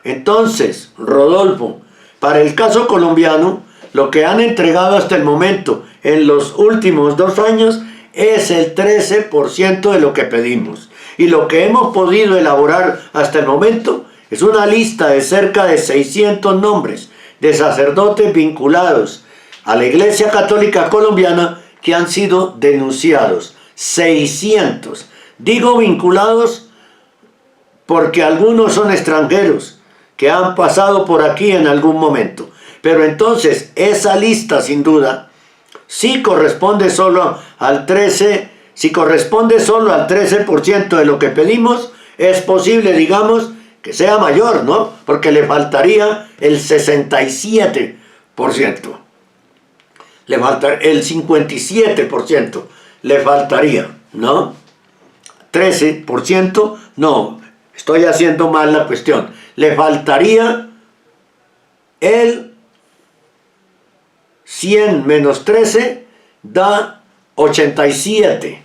Entonces, Rodolfo, Para el caso colombiano, lo que han entregado hasta el momento en los últimos 2 años es el 13% de lo que pedimos. Y lo que hemos podido elaborar hasta el momento es una lista de cerca de 600 nombres de sacerdotes vinculados a la Iglesia Católica Colombiana que han sido denunciados. 600. Digo vinculados porque algunos son extranjeros que han pasado por aquí en algún momento. Pero entonces esa lista sin duda sí corresponde solo al 13%, si corresponde solo al 13% de lo que pedimos, es posible, digamos, que sea mayor, ¿no? Porque le faltaría el 67%. Le falta el 57%, le faltaría, ¿no? 13%, no, estoy haciendo mal la cuestión. Le faltaría el 100 menos 13 da 87.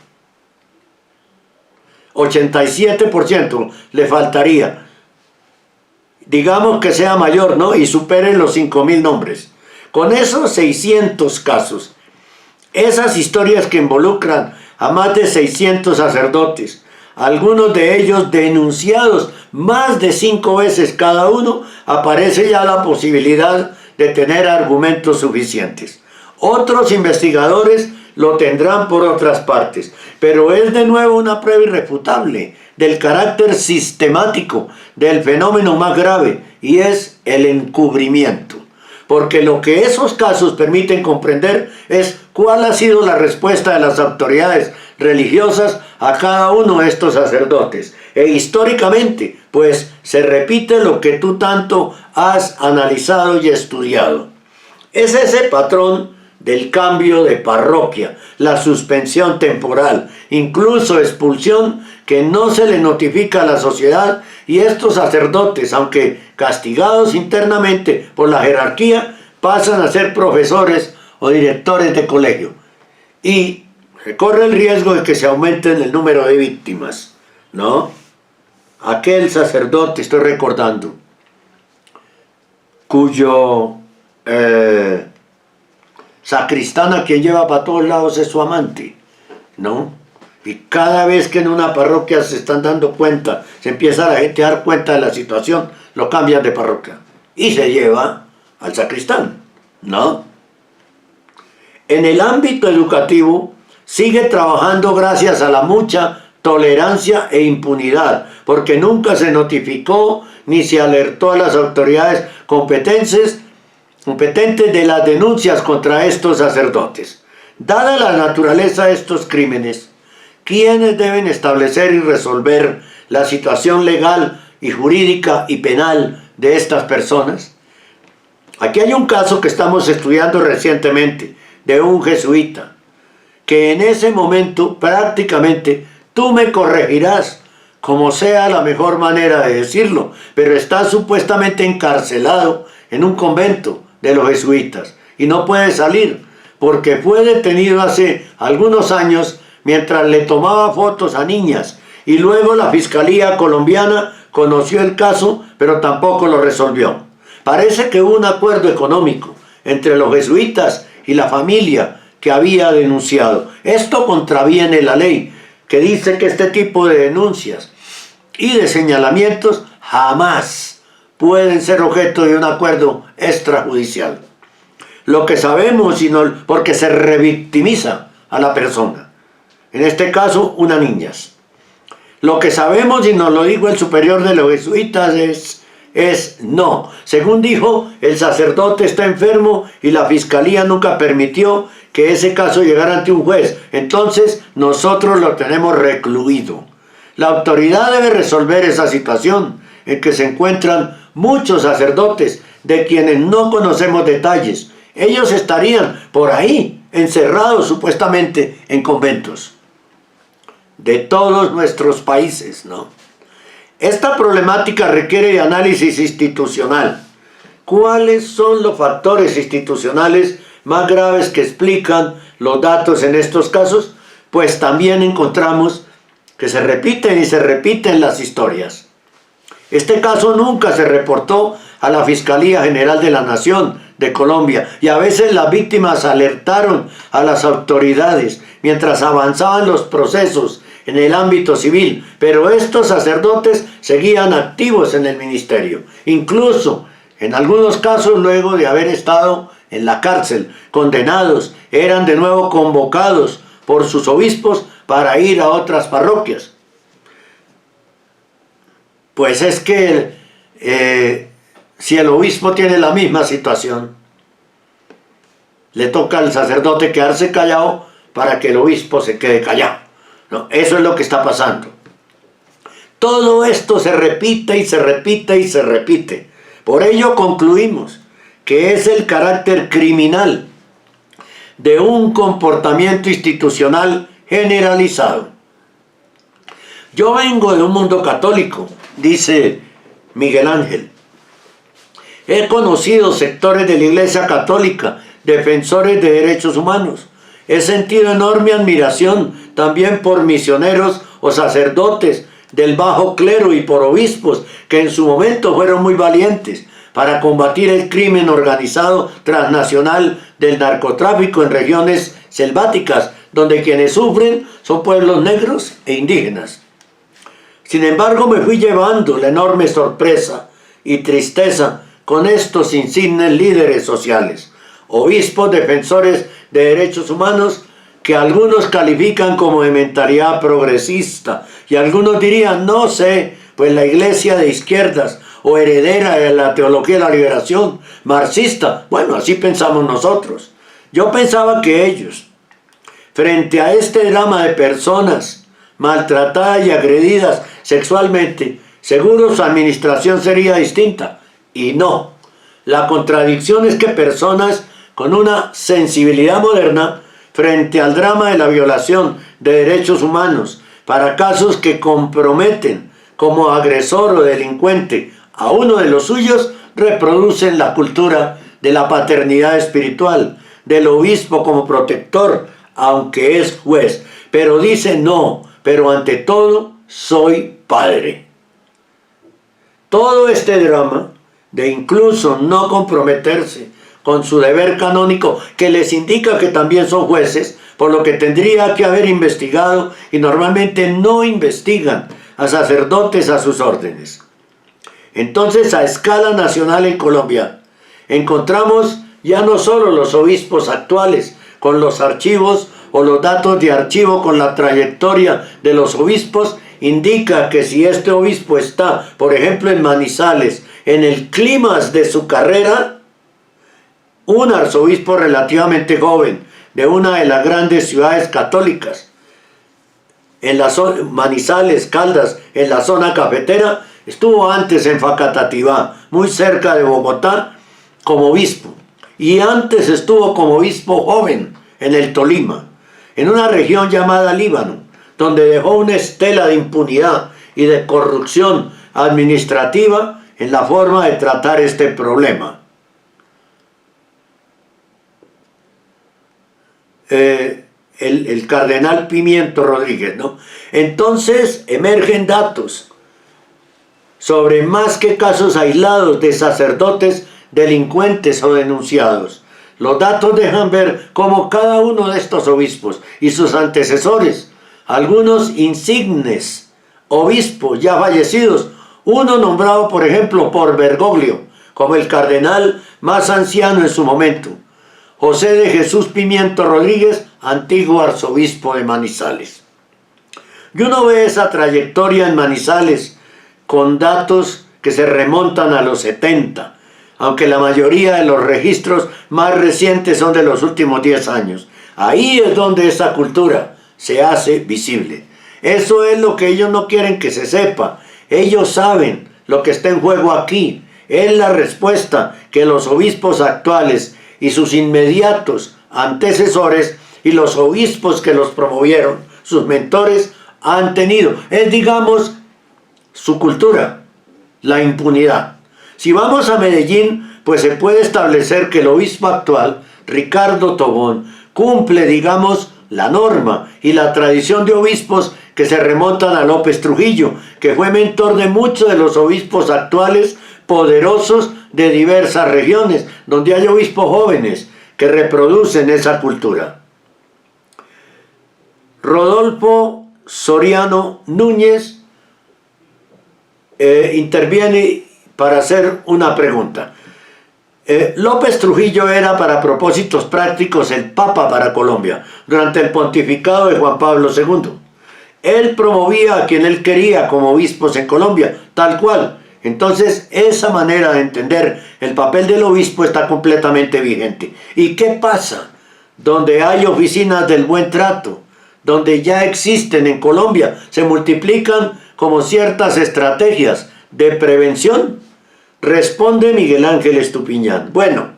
87% le faltaría. Digamos que sea mayor, ¿no? Y supere los 5.000 nombres. Con esos 600 casos, esas historias que involucran a más de 600 sacerdotes, algunos de ellos denunciados más de 5 veces cada uno, aparece ya la posibilidad de tener argumentos suficientes. Otros investigadores lo tendrán por otras partes, pero es de nuevo una prueba irrefutable del carácter sistemático del fenómeno más grave, y es el encubrimiento. Porque lo que esos casos permiten comprender es cuál ha sido la respuesta de las autoridades religiosas a cada uno de estos sacerdotes. E históricamente, pues, se repite lo que tú tanto has analizado y estudiado. Es ese patrón del cambio de parroquia, la suspensión temporal, incluso expulsión, que no se le notifica a la sociedad, y estos sacerdotes, aunque castigados internamente por la jerarquía, pasan a ser profesores o directores de colegio. Y se corre el riesgo de que se aumente el número de víctimas, ¿no? Aquel sacerdote, estoy recordando, cuyo sacristán a quien lleva para todos lados es su amante, ¿no? Y cada vez que en una parroquia se están dando cuenta, se empieza la gente a dar cuenta de la situación, lo cambian de parroquia y se lleva al sacristán, ¿no? En el ámbito educativo sigue trabajando gracias a la mucha tolerancia e impunidad, porque nunca se notificó ni se alertó a las autoridades competentes de las denuncias contra estos sacerdotes. Dada la naturaleza de estos crímenes, ¿quiénes deben establecer y resolver la situación legal y jurídica y penal de estas personas? Aquí hay un caso que estamos estudiando recientemente, de un jesuita, que en ese momento prácticamente, tú me corregirás, como sea la mejor manera de decirlo, pero está supuestamente encarcelado en un convento de los jesuitas y no puede salir porque fue detenido hace algunos años mientras le tomaba fotos a niñas, y luego la Fiscalía colombiana conoció el caso pero tampoco lo resolvió. Parece que hubo un acuerdo económico entre los jesuitas y la familia que había denunciado. Esto contraviene la ley, que dice que este tipo de denuncias y de señalamientos jamás pueden ser objeto de un acuerdo extrajudicial. Lo que sabemos, porque se revictimiza a la persona, en este caso una niña. Lo que sabemos, y nos lo dijo el superior de los jesuitas, es no. Según dijo, el sacerdote está enfermo y la fiscalía nunca permitió que ese caso llegara ante un juez. Entonces nosotros lo tenemos recluido. La autoridad debe resolver esa situación en que se encuentran muchos sacerdotes de quienes no conocemos detalles. Ellos estarían por ahí, encerrados supuestamente en conventos de todos nuestros países, ¿no? Esta problemática requiere de análisis institucional. ¿Cuáles son los factores institucionales más graves que explican los datos en estos casos? Pues también encontramos que se repiten y se repiten las historias. Este caso nunca se reportó a la Fiscalía General de la Nación de Colombia, y a veces las víctimas alertaron a las autoridades mientras avanzaban los procesos en el ámbito civil, pero estos sacerdotes seguían activos en el ministerio, incluso en algunos casos luego de haber estado en la cárcel, condenados, eran de nuevo convocados por sus obispos para ir a otras parroquias. Pues es que si el obispo tiene la misma situación, le toca al sacerdote quedarse callado para que el obispo se quede callado, ¿no? Eso es lo que está pasando. Todo esto se repite y se repite y se repite. Por ello concluimos que es el carácter criminal de un comportamiento institucional generalizado. Yo vengo de un mundo católico, dice Miguel Ángel. He conocido sectores de la Iglesia Católica, defensores de derechos humanos. He sentido enorme admiración también por misioneros o sacerdotes del bajo clero y por obispos que en su momento fueron muy valientes para combatir el crimen organizado transnacional del narcotráfico en regiones selváticas, donde quienes sufren son pueblos negros e indígenas. Sin embargo, me fui llevando la enorme sorpresa y tristeza con estos insignes líderes sociales, obispos defensores de derechos humanos, que algunos califican como de mentalidad progresista, y algunos dirían, no sé, pues la iglesia de izquierdas o heredera de la teología de la liberación marxista. Bueno, así pensamos nosotros. Yo pensaba que ellos, frente a este drama de personas maltratadas y agredidas sexualmente, seguro su administración sería distinta. Y no. La contradicción es que personas con una sensibilidad moderna frente al drama de la violación de derechos humanos para casos que comprometen como agresor o delincuente a uno de los suyos, reproducen la cultura de la paternidad espiritual, del obispo como protector, aunque es juez, pero dice no, pero ante todo soy padre. Todo este drama de incluso no comprometerse con su deber canónico, que les indica que también son jueces, por lo que tendría que haber investigado, y normalmente no investigan a sacerdotes a sus órdenes. Entonces, a escala nacional en Colombia, encontramos ya no solo los obispos actuales, con los archivos o los datos de archivo con la trayectoria de los obispos, indica que si este obispo está, por ejemplo, en Manizales, en el clímax de su carrera, un arzobispo relativamente joven de una de las grandes ciudades católicas, en la zona, Manizales, Caldas, en la zona cafetera, estuvo antes en Facatativá, muy cerca de Bogotá, como obispo, y antes estuvo como obispo joven en el Tolima, en una región llamada Líbano, donde dejó una estela de impunidad y de corrupción administrativa en la forma de tratar este problema. El cardenal Pimiento Rodríguez, ¿no? Entonces emergen datos sobre más que casos aislados de sacerdotes delincuentes o denunciados. Los datos dejan ver cómo cada uno de estos obispos y sus antecesores, algunos insignes obispos ya fallecidos, uno nombrado por ejemplo por Bergoglio como el cardenal más anciano en su momento, José de Jesús Pimiento Rodríguez, antiguo arzobispo de Manizales. Y uno ve esa trayectoria en Manizales con datos que se remontan a los 70, aunque la mayoría de los registros más recientes son de los últimos 10 años. Ahí es donde esa cultura se hace visible. Eso es lo que ellos no quieren que se sepa. Ellos saben lo que está en juego aquí. Es la respuesta que los obispos actuales y sus inmediatos antecesores y los obispos que los promovieron, sus mentores, han tenido. Es, digamos, su cultura, la impunidad. Si vamos a Medellín, pues se puede establecer que el obispo actual, Ricardo Tobón, cumple, digamos, la norma y la tradición de obispos que se remontan a López Trujillo, que fue mentor de muchos de los obispos actuales poderosos de diversas regiones, donde hay obispos jóvenes que reproducen esa cultura. Rodolfo Soriano Núñez interviene para hacer una pregunta. López Trujillo era, para propósitos prácticos, el Papa para Colombia durante el pontificado de Juan Pablo II. Él promovía a quien él quería como obispos en Colombia, tal cual. Entonces, esa manera de entender el papel del obispo está completamente vigente. ¿Y qué pasa? Donde hay oficinas del buen trato, donde ya existen en Colombia, se multiplican como ciertas estrategias de prevención. Responde Miguel Ángel Estupiñán. Bueno,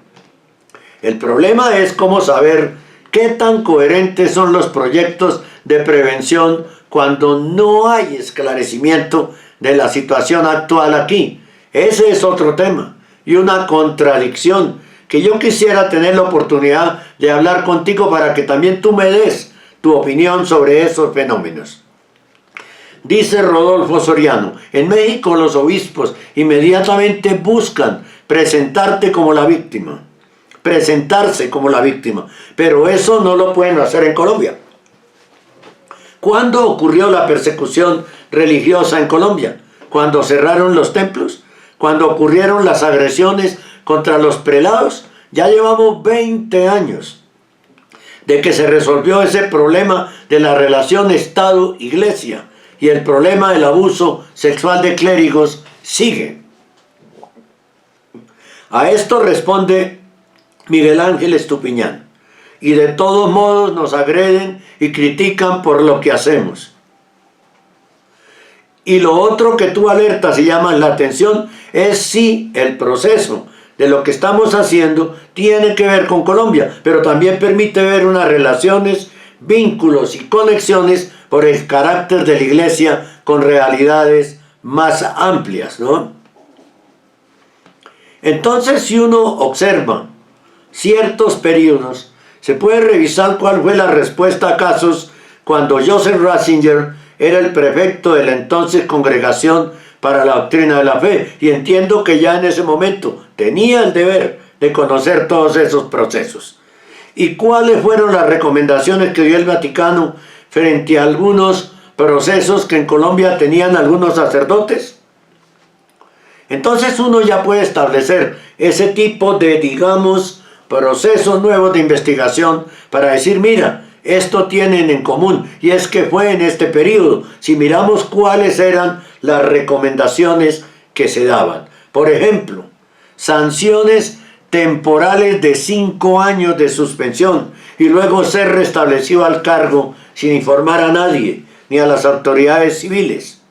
el problema es cómo saber qué tan coherentes son los proyectos de prevención cuando no hay esclarecimiento de la situación actual aquí. Ese es otro tema y una contradicción que yo quisiera tener la oportunidad de hablar contigo para que también tú me des tu opinión sobre esos fenómenos. Dice Rodolfo Soriano, en México los obispos inmediatamente buscan presentarse como la víctima, pero eso no lo pueden hacer en Colombia. ¿Cuándo ocurrió la persecución religiosa en Colombia? ¿Cuando cerraron los templos? ¿Cuando ocurrieron las agresiones contra los prelados? Ya llevamos 20 años de que se resolvió ese problema de la relación Estado-Iglesia, y el problema del abuso sexual de clérigos sigue. A esto responde Miguel Ángel Estupiñán. Y de todos modos nos agreden y critican por lo que hacemos. Y lo otro que tú alertas y llamas la atención es si el proceso de lo que estamos haciendo tiene que ver con Colombia, pero también permite ver unas relaciones, vínculos y conexiones por el carácter de la Iglesia con realidades más amplias, ¿no? Entonces, si uno observa ciertos periodos, se puede revisar cuál fue la respuesta a casos cuando Joseph Ratzinger era el prefecto de la entonces Congregación para la Doctrina de la Fe, y entiendo que ya en ese momento tenía el deber de conocer todos esos procesos. ¿Y cuáles fueron las recomendaciones que dio el Vaticano frente a algunos procesos que en Colombia tenían algunos sacerdotes? Entonces uno ya puede establecer ese tipo de, digamos, procesos nuevos de investigación para decir, mira, esto tienen en común, y es que fue en este periodo, si miramos cuáles eran las recomendaciones que se daban. Por ejemplo, sanciones temporales de 5 años de suspensión y luego ser restablecido al cargo sin informar a nadie, ni a las autoridades civiles.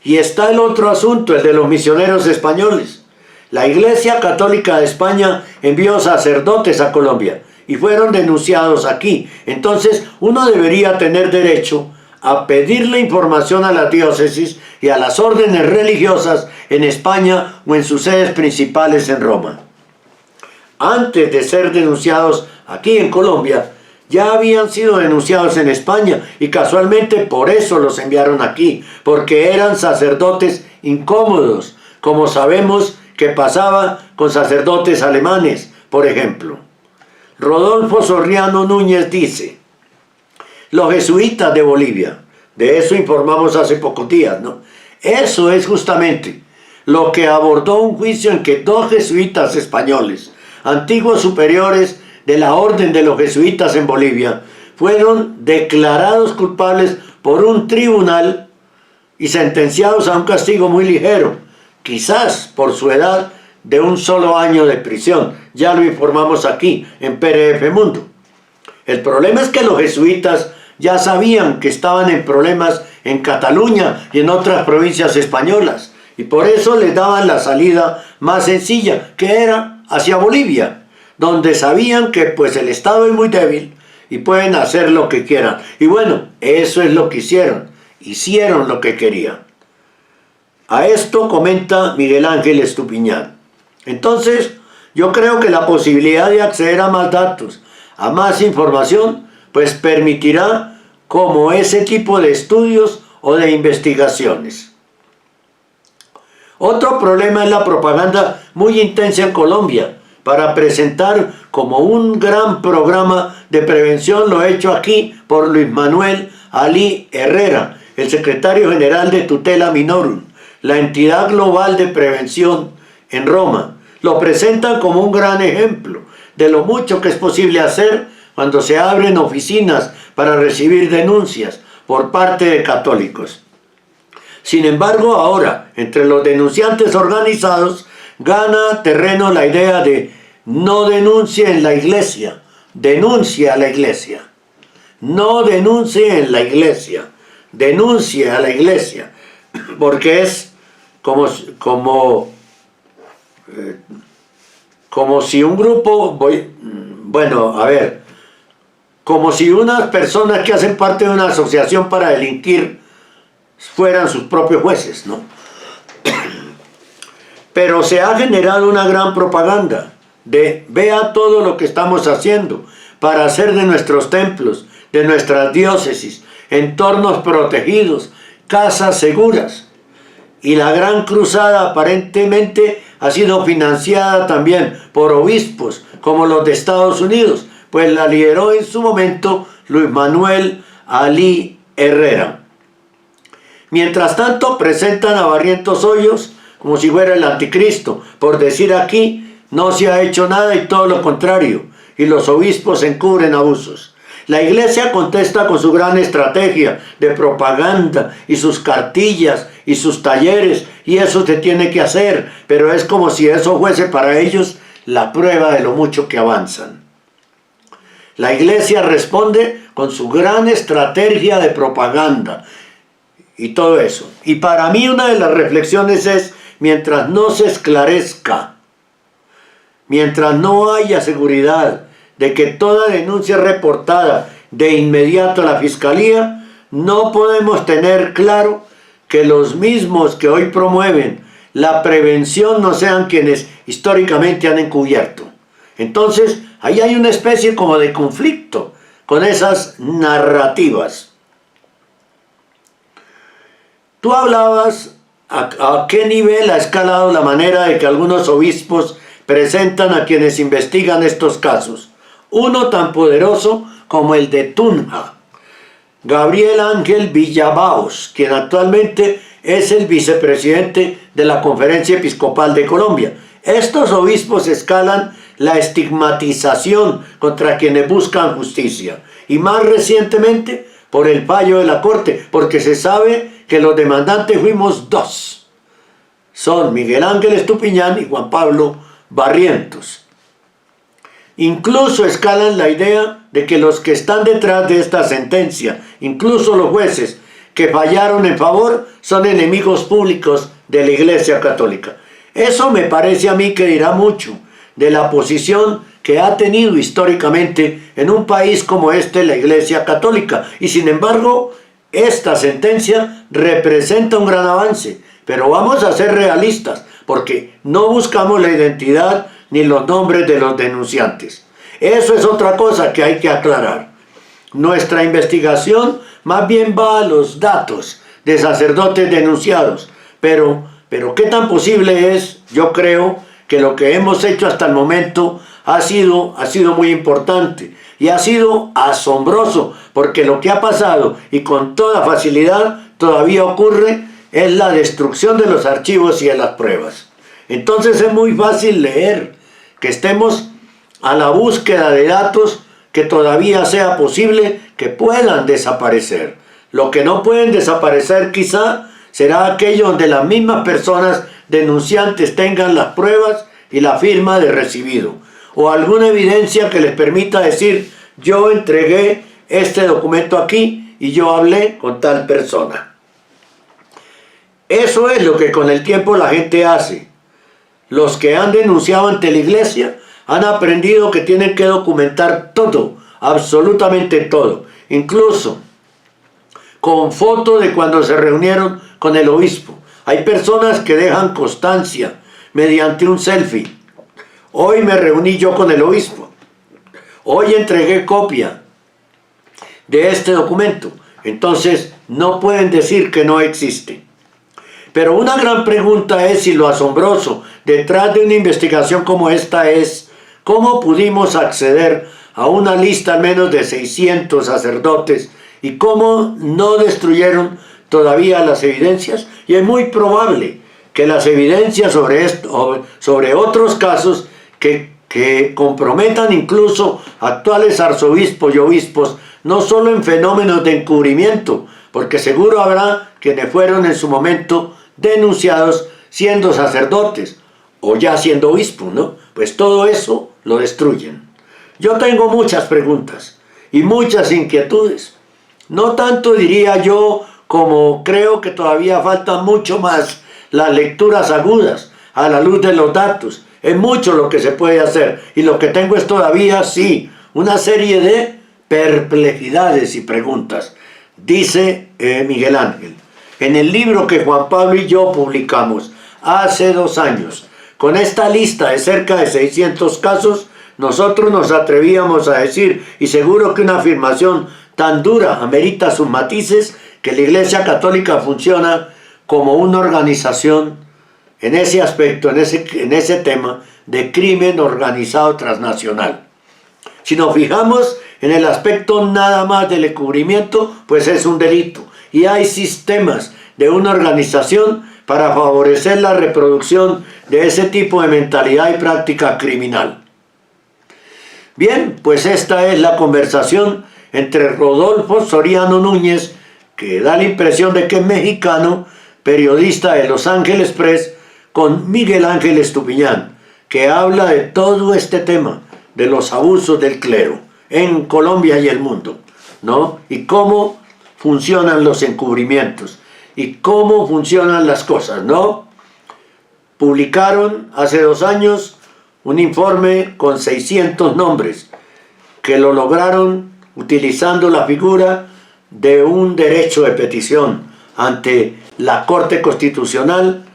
Y está el otro asunto, el de los misioneros españoles. La Iglesia Católica de España envió sacerdotes a Colombia y fueron denunciados aquí. Entonces uno debería tener derecho a pedirle información a la diócesis y a las órdenes religiosas en España o en sus sedes principales en Roma. Antes de ser denunciados aquí en Colombia, ya habían sido denunciados en España, y casualmente por eso los enviaron aquí, porque eran sacerdotes incómodos, como sabemos que pasaba con sacerdotes alemanes, por ejemplo. Rodolfo Soriano Núñez dice, los jesuitas de Bolivia, de eso informamos hace pocos días, ¿no? Eso es justamente lo que abordó un juicio en que 2 jesuitas españoles, antiguos superiores de la orden de los jesuitas en Bolivia, fueron declarados culpables por un tribunal y sentenciados a un castigo muy ligero, quizás por su edad, de 1 solo año de prisión. Ya lo informamos aquí en PRF Mundo. El problema es que los jesuitas ya sabían que estaban en problemas en Cataluña y en otras provincias españolas, y por eso les daban la salida más sencilla, que era hacia Bolivia, donde sabían que pues el Estado es muy débil y pueden hacer lo que quieran. Y bueno, eso es lo que hicieron lo que querían. A esto comenta Miguel Ángel Estupiñán. Entonces, yo creo que la posibilidad de acceder a más datos, a más información, pues permitirá como ese tipo de estudios o de investigaciones. Otro problema es la propaganda muy intensa en Colombia para presentar como un gran programa de prevención lo hecho aquí por Luis Manuel Ali Herrera, el secretario general de Tutela Minorum, la entidad global de prevención en Roma. Lo presentan como un gran ejemplo de lo mucho que es posible hacer cuando se abren oficinas para recibir denuncias por parte de católicos. Sin embargo, ahora, entre los denunciantes organizados, gana terreno la idea de no denuncie en la iglesia, denuncie a la iglesia. No denuncie en la iglesia, denuncie a la iglesia, porque es como si un grupo, como si unas personas que hacen parte de una asociación para delinquir fueran sus propios jueces, ¿no? Pero se ha generado una gran propaganda de vea todo lo que estamos haciendo para hacer de nuestros templos, de nuestras diócesis, entornos protegidos, casas seguras. Y la gran cruzada aparentemente ha sido financiada también por obispos como los de Estados Unidos, pues la lideró en su momento Luis Manuel Ali Herrera. Mientras tanto presentan a Barrientos Hoyos como si fuera el anticristo. Por decir aquí, no se ha hecho nada y todo lo contrario, y los obispos encubren abusos. La iglesia contesta con su gran estrategia de propaganda y sus cartillas y sus talleres, y eso se tiene que hacer, pero es como si eso fuese para ellos la prueba de lo mucho que avanzan. La iglesia responde con su gran estrategia de propaganda y todo eso. Y para mí una de las reflexiones es, mientras no se esclarezca, mientras no haya seguridad de que toda denuncia es reportada de inmediato a la fiscalía, no podemos tener claro que los mismos que hoy promueven la prevención no sean quienes históricamente han encubierto. Entonces, ahí hay una especie como de conflicto con esas narrativas. Tú hablabas a qué nivel ha escalado la manera de que algunos obispos presentan a quienes investigan estos casos. Uno tan poderoso como el de Tunja, Gabriel Ángel Villabaos, quien actualmente es el vicepresidente de la Conferencia Episcopal de Colombia. Estos obispos escalan la estigmatización contra quienes buscan justicia. Y más recientemente por el fallo de la Corte, porque se sabe que los demandantes fuimos dos. Son Miguel Ángel Estupiñán y Juan Pablo Barrientos. Incluso escalan la idea de que los que están detrás de esta sentencia, incluso los jueces que fallaron en favor, son enemigos públicos de la Iglesia Católica. Eso me parece a mí que dirá mucho de la posición que ha tenido históricamente en un país como este la Iglesia Católica. Y sin embargo, esta sentencia representa un gran avance. Pero vamos a ser realistas, porque no buscamos la identidad ni los nombres de los denunciantes. Eso es otra cosa que hay que aclarar. Nuestra investigación más bien va a los datos de sacerdotes denunciados. Pero ¿qué tan posible es? Yo creo que lo que hemos hecho hasta el momento ha sido muy importante y ha sido asombroso, porque lo que ha pasado y con toda facilidad todavía ocurre es la destrucción de los archivos y de las pruebas. Entonces es muy fácil leer que estemos a la búsqueda de datos que todavía sea posible que puedan desaparecer. Lo que no pueden desaparecer quizá será aquello donde las mismas personas denunciantes tengan las pruebas y la firma de recibido, o alguna evidencia que les permita decir: yo entregué este documento aquí y yo hablé con tal persona. Eso es lo que con el tiempo la gente hace. Los que han denunciado ante la iglesia han aprendido que tienen que documentar todo, absolutamente todo, incluso con fotos de cuando se reunieron con el obispo. Hay personas que dejan constancia mediante un selfie. Hoy me reuní yo con el obispo. Hoy entregué copia de este documento. Entonces no pueden decir que no existe. Pero una gran pregunta es si lo asombroso detrás de una investigación como esta es cómo pudimos acceder a una lista al menos de 600 sacerdotes y cómo no destruyeron todavía las evidencias. Y es muy probable que las evidencias sobre esto, sobre otros casos que comprometan incluso actuales arzobispos y obispos, no solo en fenómenos de encubrimiento, porque seguro habrá quienes fueron en su momento denunciados siendo sacerdotes o ya siendo obispos, ¿no? Pues todo eso lo destruyen. Yo tengo muchas preguntas y muchas inquietudes. No tanto diría yo como creo que todavía faltan mucho más las lecturas agudas a la luz de los datos. Es mucho lo que se puede hacer y lo que tengo es todavía, sí, una serie de perplejidades y preguntas. Dice Miguel Ángel, en el libro que Juan Pablo y yo publicamos hace 2 años, con esta lista de cerca de 600 casos, nosotros nos atrevíamos a decir, y seguro que una afirmación tan dura amerita sus matices, que la Iglesia Católica funciona como una organización en ese aspecto, en ese tema de crimen organizado transnacional. Si nos fijamos en el aspecto nada más del encubrimiento, pues es un delito. Y hay sistemas de una organización para favorecer la reproducción de ese tipo de mentalidad y práctica criminal. Bien, pues esta es la conversación entre Rodolfo Soriano Núñez, que da la impresión de que es mexicano, periodista de Los Ángeles Press, con Miguel Ángel Estupiñán, que habla de todo este tema, de los abusos del clero en Colombia y el mundo, ¿no? Y cómo funcionan los encubrimientos y cómo funcionan las cosas, ¿no? Publicaron hace 2 años un informe con 600 nombres que lo lograron utilizando la figura de un derecho de petición ante la Corte Constitucional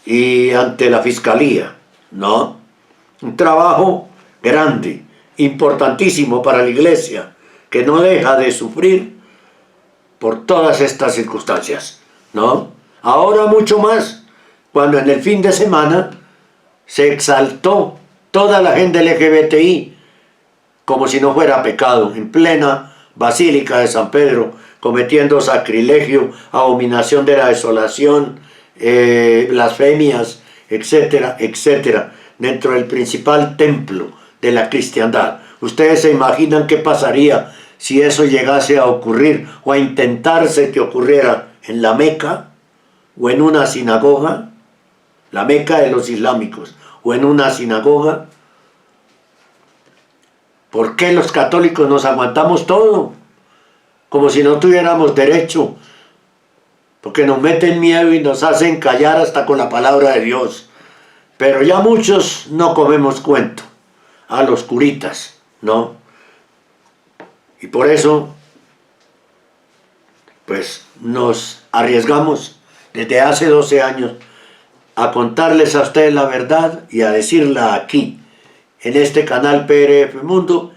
y ante la Fiscalía, ¿no? Un trabajo grande, importantísimo para la Iglesia, que no deja de sufrir por todas estas circunstancias, ¿no? Ahora mucho más, cuando en el fin de semana se exaltó toda la agenda LGBTI como si no fuera pecado, en plena Basílica de San Pedro, cometiendo sacrilegio, abominación de la desolación, blasfemias, etcétera, etcétera, dentro del principal templo de la cristiandad. Ustedes se imaginan qué pasaría si eso llegase a ocurrir o a intentarse que ocurriera en la Meca o en una sinagoga, la Meca de los islámicos, o en una sinagoga. ¿Por qué los católicos nos aguantamos todo? Como si no tuviéramos derecho, porque nos meten miedo y nos hacen callar hasta con la palabra de Dios. Pero ya muchos no comemos cuento, a los curitas, ¿no? Y por eso, pues nos arriesgamos desde hace 12 años a contarles a ustedes la verdad y a decirla aquí, en este canal PRF Mundo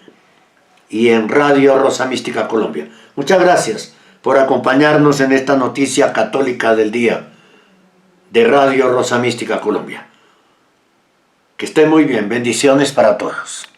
y en Radio Rosa Mística Colombia. Muchas gracias por acompañarnos en esta noticia católica del día de Radio Rosa Mística Colombia. Que estén muy bien, bendiciones para todos.